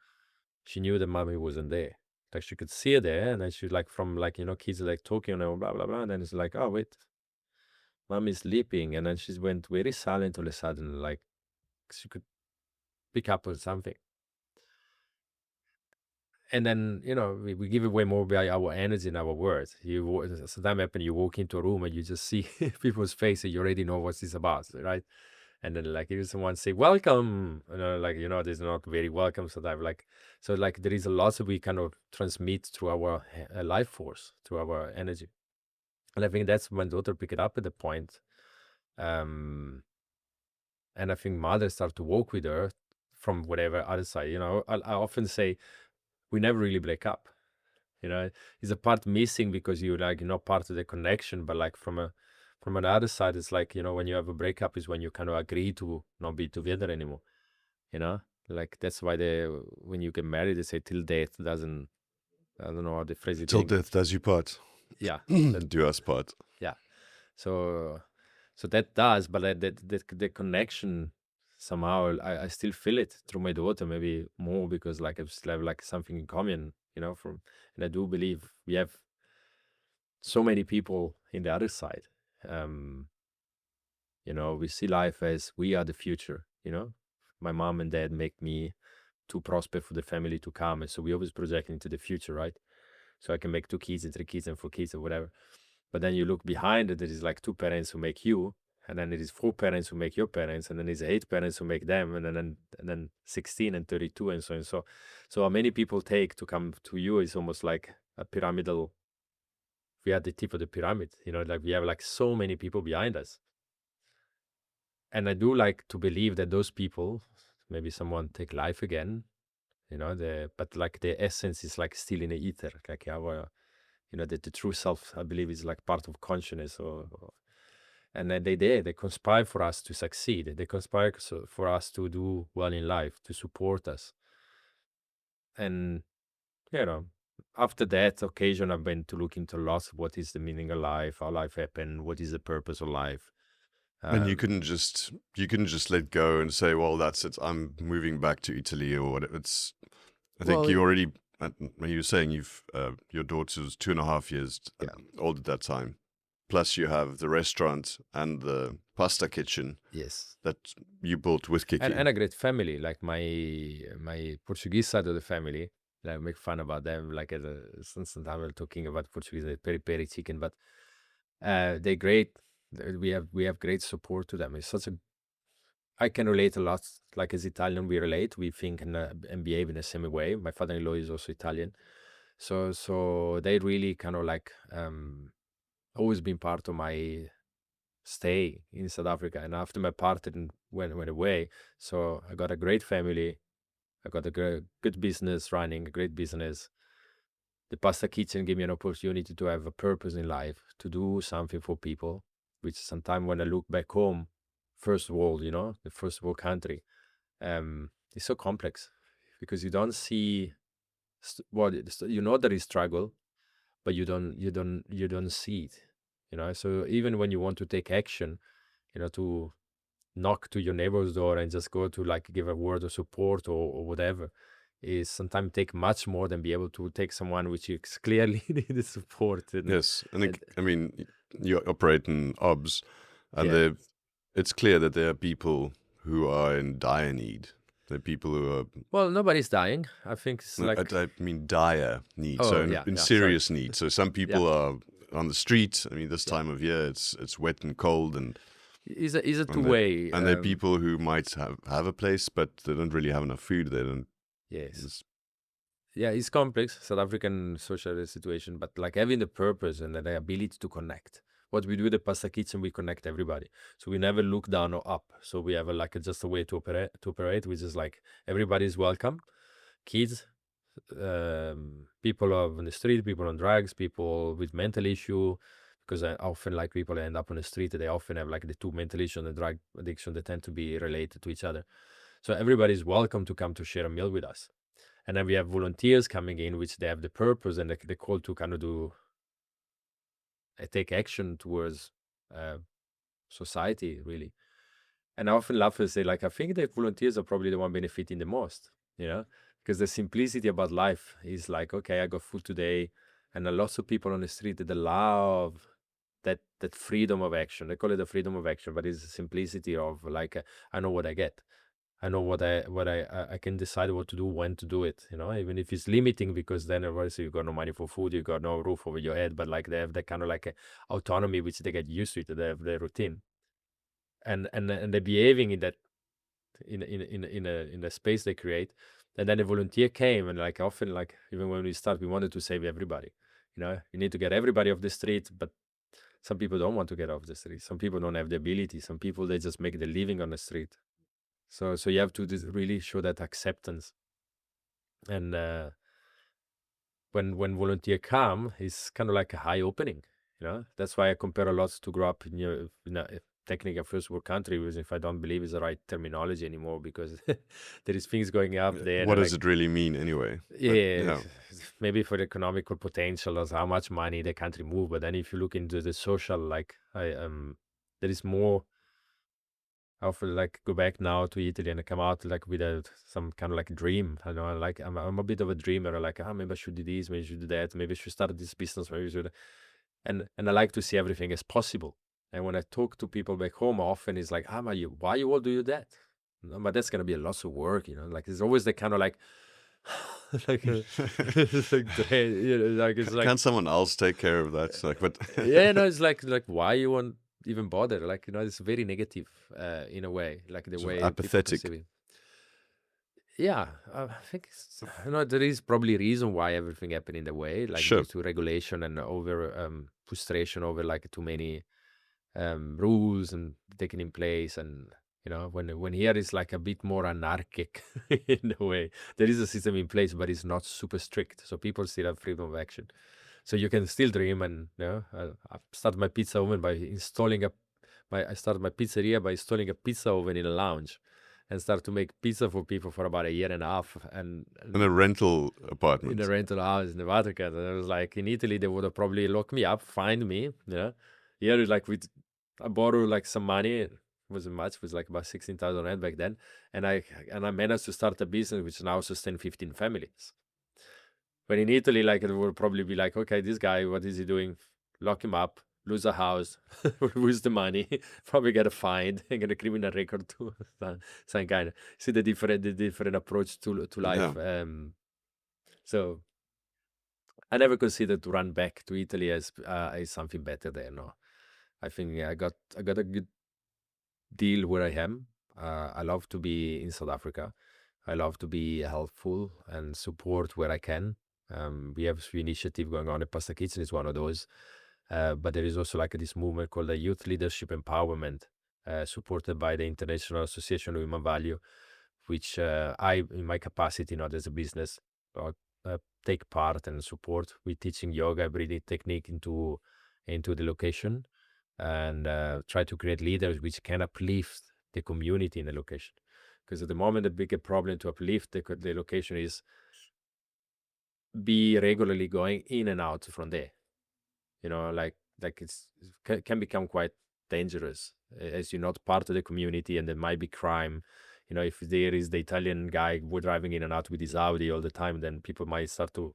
she knew that mommy wasn't there. Like she could see her there, and then she like from like, kids like talking and blah blah blah. And then it's like, oh wait, mommy's sleeping. And then she went very silent all of a sudden, like she could pick up on something. And then we give away more by our energy and our words. Sometimes happen, you walk into a room and you just see people's face and you already know what it's about, right? And then like if someone say welcome, like there's not very welcome sometimes, like so like there is a lot that we kind of transmit through our life force, through our energy. And I think that's when daughter pick it up at the point. And I think mother start to walk with her from whatever other side. I often say we never really break up. It's a part missing because you're like you're not part of the connection. But like from another side, it's like when you have a breakup is when you kind of agree to not be together anymore. Like that's why when you get married, they say till death doesn't. I don't know how the phrase it
Till
in.
death does you part.
Yeah,
Do us part.
yeah. So that does, but the connection somehow I still feel it through my daughter, maybe more because like I still have like something in common, and I do believe we have so many people in the other side. Um, we see life as we are the future. My mom and dad make me to prosper for the family to come, and so we always project into the future, right? So I can make 2 kids and 3 kids and 4 kids or whatever. But then you look behind it, there is like 2 parents who make you, and then it is 4 parents who make your parents, and then there's 8 parents who make them, and then 16 and 32 and so and so. So how many people take to come to you is almost like a pyramidal. We are the tip of the pyramid, like we have like so many people behind us. And I do like to believe that those people, maybe someone take life again, but like the essence is like still in the ether, like our, the true self, I believe, is like part of consciousness, and then they conspire for us to succeed. They conspire for us to do well in life, to support us. And after that occasion, I've been to look into lots of what is the meaning of life, how life happened, what is the purpose of life.
And you couldn't just let go and say, well, that's it. I'm moving back to Italy or whatever. I think you already, when you were saying your daughter was 2.5 years old at that time. Plus you have the restaurant and the pasta kitchen.
Yes.
That you built with Kiki.
And a great family, like my Portuguese side of the family. I make fun about them, like sometimes we're talking about Portuguese, the peri peri chicken, but they're great. We have great support to them. It's I can relate a lot. Like as Italian, we relate. We think and behave in the same way. My father-in-law is also Italian, so they really kind of like always been part of my stay in South Africa. And after my partner went away, so I got a great family. I got a good business running, a great business. The pasta kitchen gave me an opportunity to have a purpose in life, to do something for people, which sometimes when I look back home, first world, the first world country, it's so complex because you don't see, there is struggle, but you don't see it, So even when you want to take action, to knock to your neighbor's door and just go to like give a word of support or whatever, is sometimes take much more than be able to take someone which you clearly need support.
Yes, and I mean, you operate in OBS, and it's clear that there are people who are in dire need. There are people who are...
Well, nobody's dying. I think it's like...
I mean dire need,
Oh,
so
yeah,
in
yeah,
serious
sorry.
need. So some people are on the street. I mean, this time of year, it's wet and cold, and
Is a two-way.
And there are people who might have a place, but they don't really have enough food. They don't...
Yes. Yeah, it's complex, South African social situation, but like having the purpose and the ability to connect. What we do with the pasta kitchen, we connect everybody. So we never look down or up. So we have just a way to operate, which is like everybody is welcome. Kids, people on the street, people on drugs, people with mental issue, because I often like people end up on the street, they often have like the two mental issue and the drug addiction, they tend to be related to each other. So everybody is welcome to come to share a meal with us. And then we have volunteers coming in, which they have the purpose and the call to kind of take action towards society, really. And I often laugh and say, like, I think the volunteers are probably the one benefiting the most, because the simplicity about life is like, okay, I got food today, and lots of people on the street that love that freedom of action. They call it the freedom of action, but it's the simplicity of like, I know what I get. I know what I can decide what to do, when to do it, even if it's limiting, because then obviously you got no money for food, you got no roof over your head, but like they have that kind of like autonomy, which they get used to it, they have their routine. And they're behaving in that in a space they create. And then a volunteer came, and like often, like even when we start, we wanted to save everybody. You need to get everybody off the street, but some people don't want to get off the street. Some people don't have the ability. Some people, they just make their living on the street. So you have to really show that acceptance. And when volunteer come, it's kind of like a high opening. That's why I compare a lot to grow up in a technically a first world country, which if I don't believe is the right terminology anymore, because there is things going up there.
What does
like,
it really mean anyway?
yeah, maybe for the economical potential or how much money the country move. But then if you look into the social, like there is more. I often like go back now to Italy and come out like with some kind of like dream. I know, like I'm a bit of a dreamer. Like, maybe I should do this, maybe I should do that, maybe I should start this business, maybe I should. And I like to see everything as possible. And when I talk to people back home, often it's like, why you all do that? No, but that's gonna be a lot of work, Like there's always the kind of like, it's like it's like,
can't someone else take care of that? It's like, but
yeah, no, it's like why you want even bother? Like it's very negative in a way, like the
sort of
way people
apathetic.
perceive it. Yeah, I think there is probably a reason why everything happened in the way, like
Sure.
due to regulation and over frustration over like too many rules and taken in place. And when here is like a bit more anarchic in a way, there is a system in place, but it's not super strict, so people still have freedom of action. So you can still dream. And I started my pizza oven by installing I started my pizzeria by installing a pizza oven in a lounge, and start to make pizza for people for about a year and a half, and
In a rental apartment.
in a rental house in the Vatican. And I was like, in Italy, they would have probably locked me up, fined me. Here, like I borrowed like some money. It wasn't much. It was like about 16,000 rand back then, and I managed to start a business which now sustains 15 families. But in Italy, like it would probably be like, okay, this guy, what is he doing? Lock him up, lose a house, lose the money, probably get a fine, and get a criminal record too. Some kind of see the different approach to life.
Yeah.
So I never considered to run back to Italy as something better there. No, I think I got a good deal where I am. I love to be in South Africa. I love to be helpful and support where I can. We have a few initiatives going on. The Pasta Kitchen is one of those. But there is also like this movement called the Youth Leadership Empowerment, supported by the International Association of Human Value, which I, in my capacity, not as a business, take part and support with teaching yoga breathing technique into the location, and try to create leaders which can uplift the community in the location. Because at the moment, the bigger problem to uplift the location is be regularly going in and out from there. Like can become quite dangerous as you're not part of the community, and there might be crime. If there is the Italian guy driving in and out with his Audi all the time, then people might start to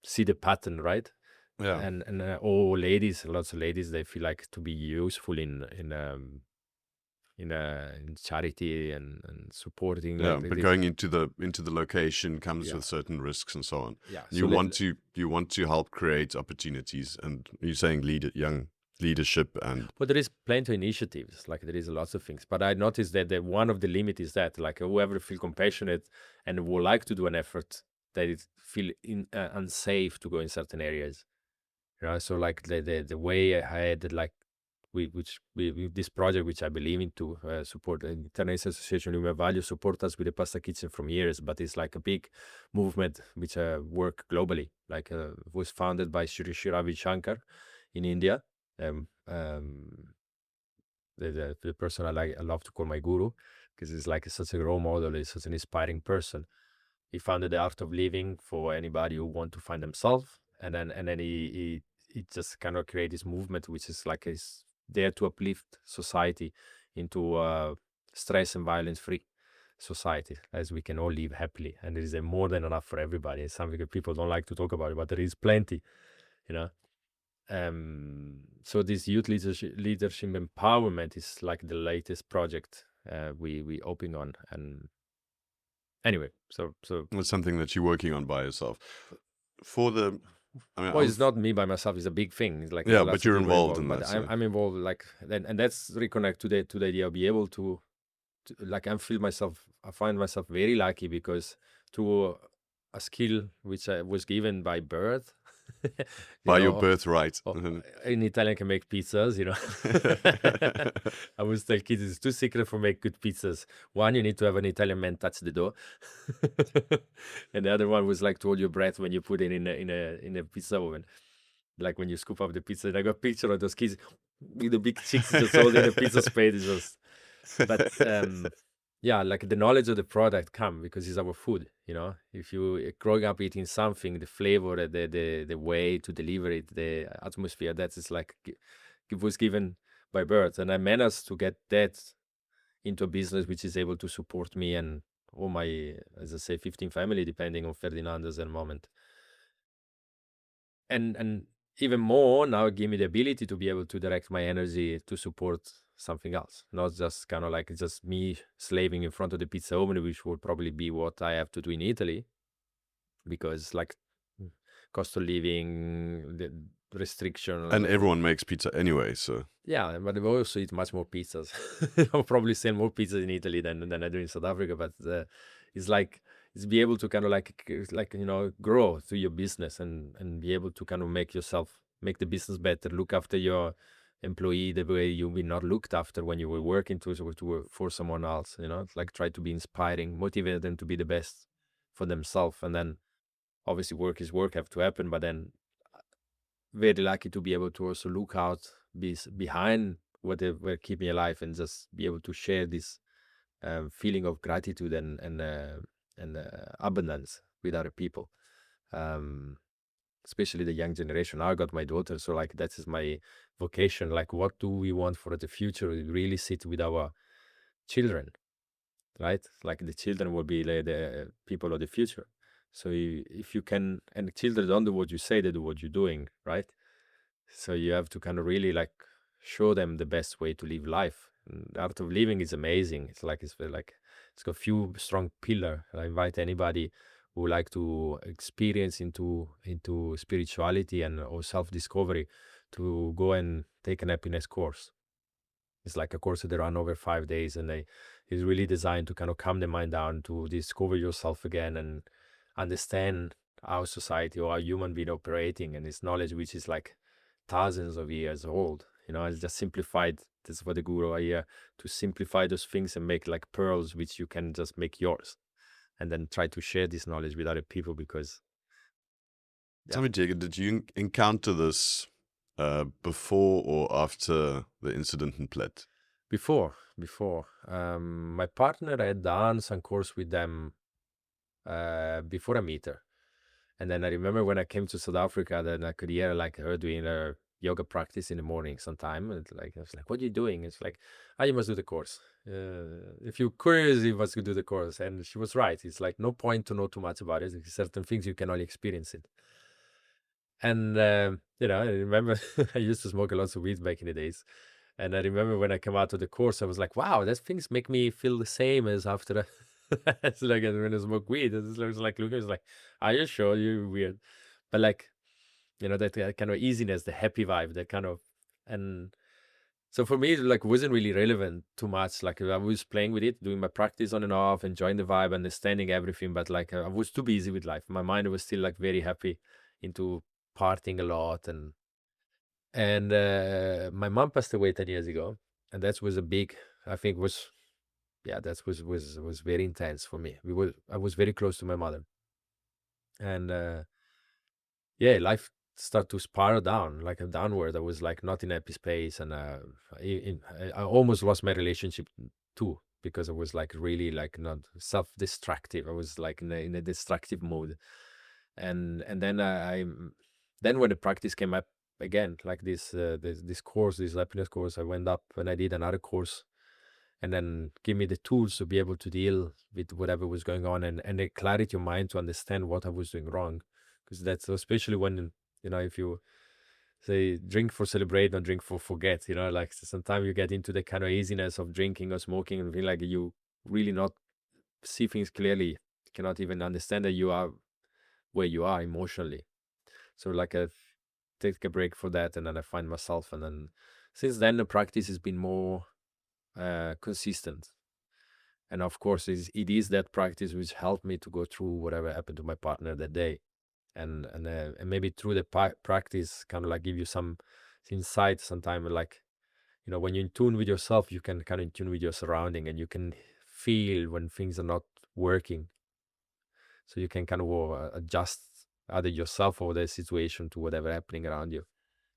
see the pattern, right?
Yeah.
And lots of ladies, they feel like to be useful in charity and supporting.
Yeah,
like
but
this.
going into the location comes
Yeah.
with certain risks and so on.
Yeah.
You want to help create opportunities, and you're saying young leadership and.
Well, there is plenty of initiatives, like there is lots of things, but I noticed that one of the limit is that like whoever feel compassionate and would like to do an effort, that it feel unsafe to go in certain areas. So like the way I had like this project, which I believe into, support the International Association of Human Value, support us with the Pasta Kitchen from years, but it's like a big movement which work globally. Like was founded by Shri Ravi Shankar in India. The person I love to call my guru, because he's like such a role model. He's such an inspiring person. He founded the Art of Living for anybody who want to find themselves, and then he just kind of create this movement, which is like is there to uplift society into stress and violence free society, as we can all live happily, and there is more than enough for everybody. It's something that people don't like to talk about, but there is plenty. So this youth leadership empowerment is like the latest project we open on. And anyway, so
it's something that you're working on by yourself.
It's not me by myself. It's a big thing. It's like
but you're involved in
but
that.
I'm involved, like, and that's reconnect to the idea of be able to like I find myself very lucky, because to a skill which I was given by birth,
By your birthright.
In Italian can make pizzas, I always tell kids it's two secrets for make good pizzas. One, you need to have an Italian man touch the dough. And the other one was like to hold your breath when you put it in a pizza oven. Like when you scoop up the pizza. And I got a picture of those kids with the big chicks just holding the pizza spade. It's just, but yeah, like the knowledge of the product come because it's our food. If you growing up eating something, the flavor, the way to deliver it, the atmosphere, that is like it was given by birth, and I managed to get that into a business which is able to support me and all my, as I say, 15 family, depending on Ferdinando's at the moment. And even more now, give me the ability to be able to direct my energy to support something else, not just kind of like just me slaving in front of the pizza oven, which would probably be what I have to do in Italy, because like cost of living, the restriction,
and everyone makes pizza anyway, so
yeah, but I also eat much more pizzas. I'll probably sell more pizzas in Italy than I do in South Africa, but it's like it's be able to kind of like grow through your business and be able to kind of make the business better, look after your employee the way you were not looked after when you were working to work for someone else. It's like try to be inspiring, motivate them to be the best for themselves, and then obviously work is work, have to happen, but then very lucky to be able to also look out behind what they were keeping alive and just be able to share this feeling of gratitude and abundance with other people, especially the young generation. Now I got my daughter, so like that is my vocation. Like, what do we want for the future? We really sit with our children, right? Like the children will be the people of the future. So if you can, and children don't do what you say, they do what you're doing, right? So you have to kind of really like show them the best way to live life. And the art of living is amazing. It's got a few strong pillar. I invite anybody who like to experience into spirituality and or self-discovery to go and take an happiness course. It's like a course that they run over 5 days, and it's really designed to kind of calm the mind down, to discover yourself again and understand how society or how human being operating, and this knowledge which is like thousands of years old. It's just simplified. That's what the guru are here to simplify those things and make like pearls which you can just make yours, and then try to share this knowledge with other people. Because
tell me, Diego, did you encounter this before or after the incident in Plet?
Before. My partner, I had done some course with them before I meet her. And then I remember when I came to South Africa, then I could hear like her doing her yoga practice in the morning sometime. And I was like, what are you doing? It's like, you must do the course. If you're curious, you must do the course. And she was right. It's like no point to know too much about it. There's certain things you can only experience it. And, I remember I used to smoke a lot of weed back in the days. And I remember when I came out of the course, I was like, wow, those things make me feel the same as after it's like when I smoke weed. It's like Lucas like, are you sure? You're weird. But like, that kind of easiness, the happy vibe, that kind of, and so for me, it like wasn't really relevant too much. Like I was playing with it, doing my practice on and off, enjoying the vibe, understanding everything. But like I was too busy with life. My mind was still like very happy into partying a lot, and my mom passed away 10 years ago, and that was a big, I think was, yeah, that was very intense for me. I was very close to my mother, and yeah, life started to spiral down, like a downward. I was like not in happy space, and I almost lost my relationship too, because I was like really like not self-destructive. I was like in a destructive mode, and then then when the practice came up again, like this course, this happiness course, I went up and I did another course, and then give me the tools to be able to deal with whatever was going on, and the clarity of mind to understand what I was doing wrong. Because that's especially when, if you say drink for celebrate, not drink for forget, like sometimes you get into the kind of easiness of drinking or smoking and feel like you really not see things clearly. You cannot even understand that you are where you are emotionally. So like I take a break for that, and then I find myself, and then since then the practice has been more consistent. And of course, it is that practice which helped me to go through whatever happened to my partner that day. and maybe through the practice, kind of like give you some insight. Sometimes, like, you know, when you're in tune with yourself, you can kind of in tune with your surrounding, and you can feel when things are not working. So you can kind of adjust either yourself or the situation to whatever happening around you.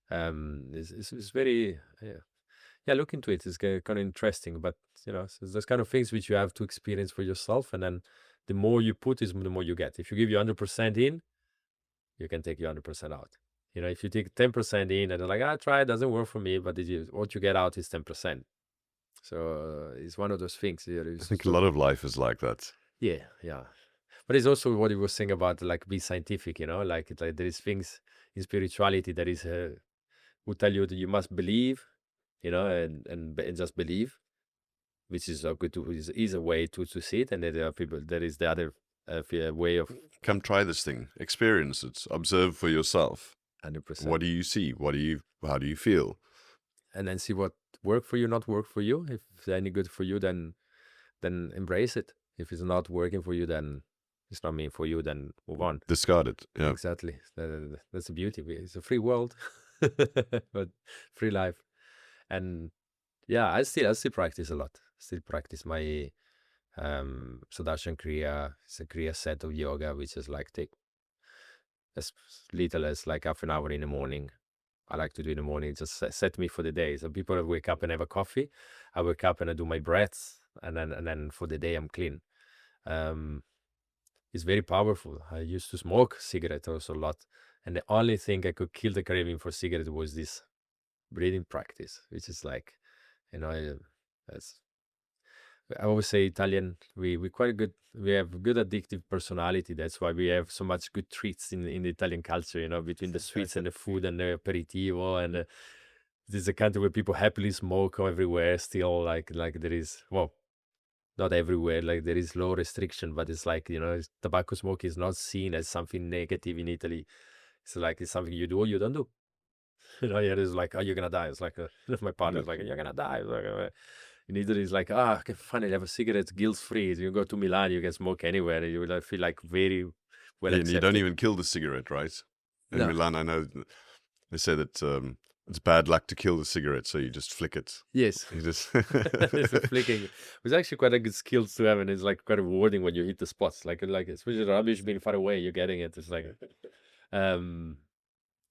It's very, yeah, look into it. It's kind of interesting, but you know, so there's kind of things which you have to experience for yourself, and then the more you put is the more you get. If you give you 100% in, you can take you 100% out. You know, if you take 10% in and they're like, I tried, it doesn't work for me, but what you get out is 10%. So it's one of those things.
I think a lot of life is like that.
Yeah, yeah. But it's also what he was saying about, like, be scientific, you know, like there is things in spirituality that is will tell you that you must believe, you know, and just believe, which is a good is a way to see it, and then there are people. There is the other way of
Come try this thing, experience it, observe for yourself.
100%.
What do you see? How do you feel?
And then see what work for you, not work for you. If it's any good for you, then embrace it. If it's not working for you, then it's not meant for you. Then move on.
Discard it. Yeah,
exactly. That's the beauty. It's a free world, but free life. And yeah, I still practice a lot. Still practice my Sudarshan Kriya. It's a Kriya set of yoga, which is like take as little as like half an hour in the morning. I like to do in the morning, just set me for the day. So people wake up and have a coffee. I wake up and I do my breaths, and then for the day I'm clean. It's very powerful. I used to smoke cigarette also a lot, and the only thing I could kill the craving for cigarette was this breathing practice, which is like, you know, that's, I always say Italian, we quite good. We have good addictive personality. That's why we have so much good treats in the Italian culture. You know, between the sweets and the food and the aperitivo, and this is a country where people happily smoke everywhere. Still, like there is, well, not everywhere. Like there is low restriction, but it's like, you know, tobacco smoke is not seen as something negative in Italy. It's like it's something you do or you don't do. You know, yeah, it's like, oh, you're gonna die. It's like my partner's like, you're gonna die. It's like, in Italy, it's like, I can finally have a cigarette guilt free. You go to Milan, you can smoke anywhere, and you will feel like very well
and
accepted.
you don't even kill the cigarette, right? In
No.
Milan, I know they say that it's bad luck to kill the cigarette, so you just flick it.
Yes.
You just
It's a flicking. It's actually quite a good skill to have, and it's like quite rewarding when you hit the spots. Like especially the rubbish being far away, you're getting it. It's like,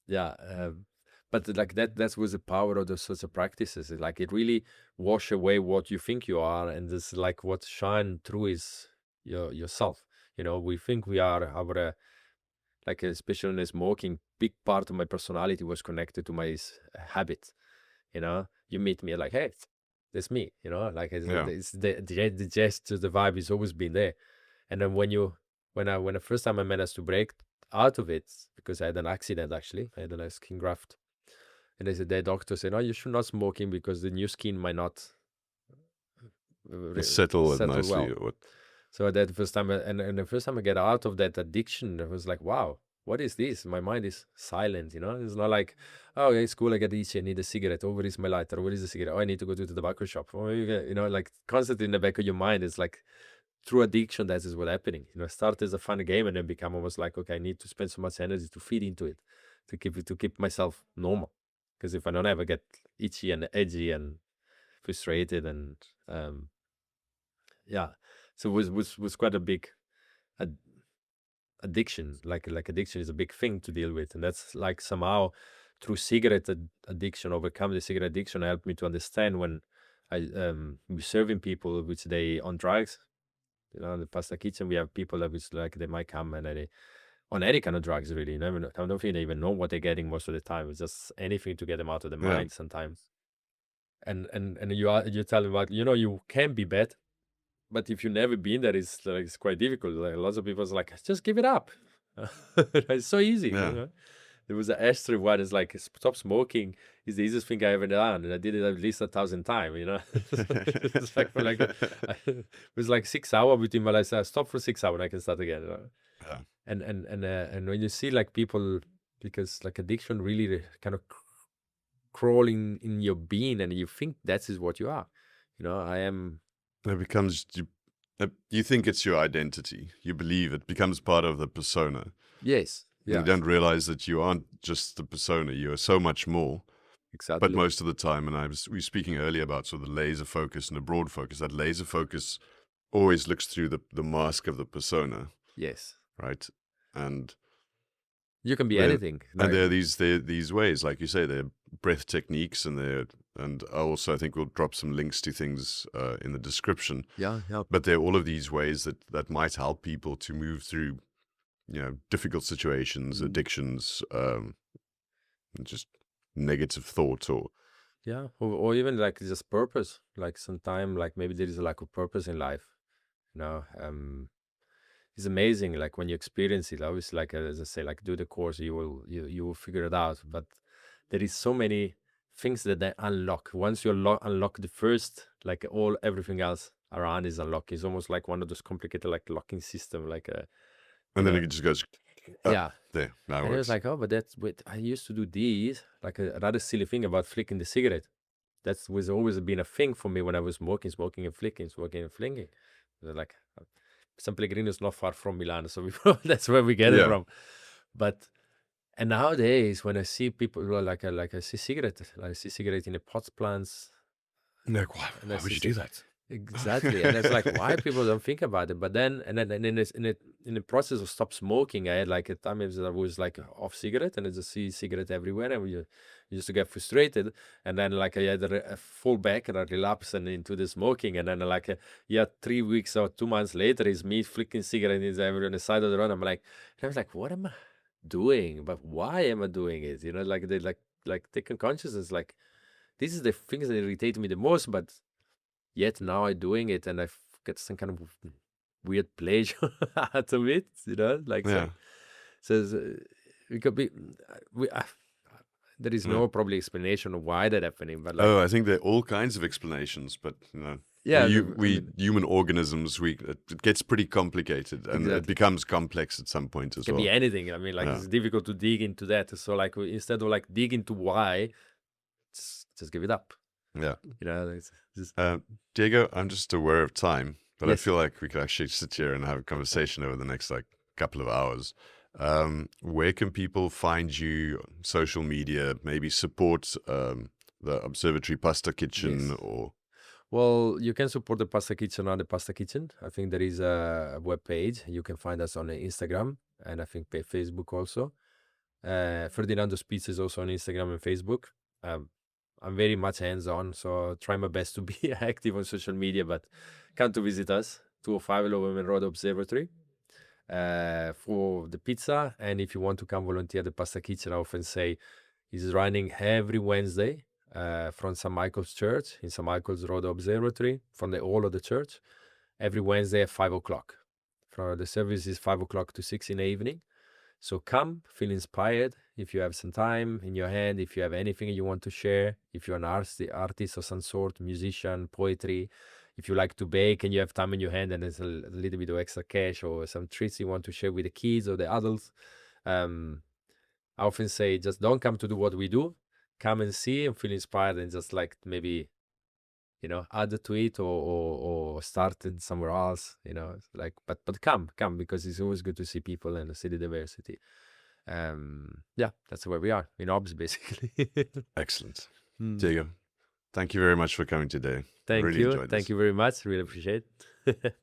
yeah. But like that was the power of those sorts of practices. Like it really wash away what you think you are, and this like what shine through is yourself. You know, we think we are our like especially in smoking. Big part of my personality was connected to my habits. You know, you meet me like, hey, that's me. You know, like it's the gesture, the vibe has always been there. And then when the first time I managed to break out of it, because I had an accident actually, I had a skin graft. And the doctor said, "No, you should not smoking because the new skin might not
settle nicely."
well." So that first time, and the first time I get out of that addiction, I was like, "Wow, what is this?" My mind is silent. You know, it's not like, "Oh, it's cool. I get itchy. I need a cigarette. Oh, where is my lighter? Where is the cigarette? Oh, I need to go to the tobacco shop." Or you know, like constantly in the back of your mind, it's like through addiction, that is what's happening. You know, start as a fun game and then become almost like, okay, I need to spend so much energy to feed into it, to keep myself normal. Because if I don't ever get itchy and edgy and frustrated and yeah, so it was quite a big addiction. Like addiction is a big thing to deal with, and that's like somehow through cigarette addiction, overcome the cigarette addiction helped me to understand when I was serving people which they on drugs. You know, in the pasta kitchen, we have people that was like they might come and they on any kind of drugs, really. You never know. I don't think they even know what they're getting most of the time. It's just anything to get them out of the mind sometimes. And you tell them, like, you know, you can be bad, but if you've never been there, it's quite difficult. Like lots of people's like, just give it up. It's so easy. You know? There was an ashtray one. It's like, stop smoking is the easiest thing I ever done, and I did it at least 1,000 times. You know, it's like for it was like 6 hours between my life. I stop for 6 hours and I can start again. You know? And when you see like people, because like addiction really kind of crawling in your being, and you think that is what you are. You know, I am.
It becomes you think it's your identity. You believe it becomes part of the persona.
Yes.
You
Yeah,
don't realize that you aren't just the persona, you are so much more. But
exactly.
most of the time, and we were speaking earlier about sort of the laser focus and the broad focus, that laser focus always looks through the mask of the persona,
Yes.
right? And
You can be
there
anything.
and
Like,
there are these ways, like you say, there are breath techniques, and also I think we'll drop some links to things in the description.
yeah, yeah.
But there are all of these ways that might help people to move through, difficult situations,
Mm.
addictions, and just negative thoughts, or
Yeah, or even like just purpose. Like sometime, like maybe there is a lack of purpose in life. You know, it's amazing. Like when you experience it, obviously, like as I say, like do the course, you will figure it out. But there is so many things that they unlock. Once you unlock the first, like everything else around is unlocked. It's almost like one of those complicated like locking system. Like you
and then
know,
it just goes,
yeah.
there, now it
And it was
works.
like, oh, but that's wait, I used to do these like a rather silly thing about flicking the cigarette. That was always been a thing for me when I was smoking and flicking, smoking and flinging. Like San Pellegrino is not far from Milan, so that's where we get it
Yeah.
from. But and nowadays, when I see people who are like I see cigarette in the pot plants,
Like, why,
and
why
that's
would you
just
do that?
exactly, and it's like why people don't think about it. But then, and then, and in the process of stop smoking, I had like a time I was like off cigarette, and I just see cigarette everywhere, and you used to get frustrated. And then like I had a fall back and a relapse and into the smoking, and then like yeah, 3 weeks or 2 months later, is me flicking cigarette is everywhere on the side of the road. I'm like, and I was like, what am I doing? But why am I doing it? You know, like they like taking consciousness, like this is the things that irritate me the most, but yet now I'm doing it and I get some kind of weird pleasure out of it, you know, like
Yeah.
so it could be we there is
Yeah.
no probably explanation of why that happening, but like
Oh, I think there are all kinds of explanations, but
yeah, I
we
mean
human organisms, it gets pretty complicated, and it
exactly.
becomes complex at some point
It
as
can be
well.
anything. I mean, like
Yeah.
it's difficult to dig into that. So like instead of like dig into why, just give it up.
Yeah.
You know, it's just
Diego, I'm just aware of time, but I
yes.
feel like we could actually sit here and have a conversation over the next like couple of hours. Where can people find you on social media? Maybe support the Observatory Pasta Kitchen,
Yes.
or
Well, you can support the Pasta Kitchen on the Pasta Kitchen. I think there is a web page. You can find us on Instagram and I think Facebook also. Ferdinando's Pizza is also on Instagram and Facebook. Um, I'm very much hands-on, so try my best to be active on social media, but come to visit us, 205 Lower Women Road Observatory, for the pizza. And if you want to come volunteer at the Pasta Kitchen, I often say is running every Wednesday from St. Michael's Church in St. Michael's Road Observatory, from the hall of the church, every Wednesday at 5 o'clock. For the service is 5 o'clock to 6 in the evening. So come, feel inspired. If you have some time in your hand, if you have anything you want to share, if you're an artist of some sort, musician, poetry, if you like to bake and you have time in your hand and there's a little bit of extra cash or some treats you want to share with the kids or the adults, I often say just don't come to do what we do. Come and see and feel inspired and just like maybe, add to it or start it somewhere else, like but come because it's always good to see people and see the diversity. Yeah, that's where we are in OBS basically.
excellent.
Hmm.
Diego, thank you very much for coming today. I
Thank
really
you.
enjoyed
Thank
this.
you very much. Really appreciate it.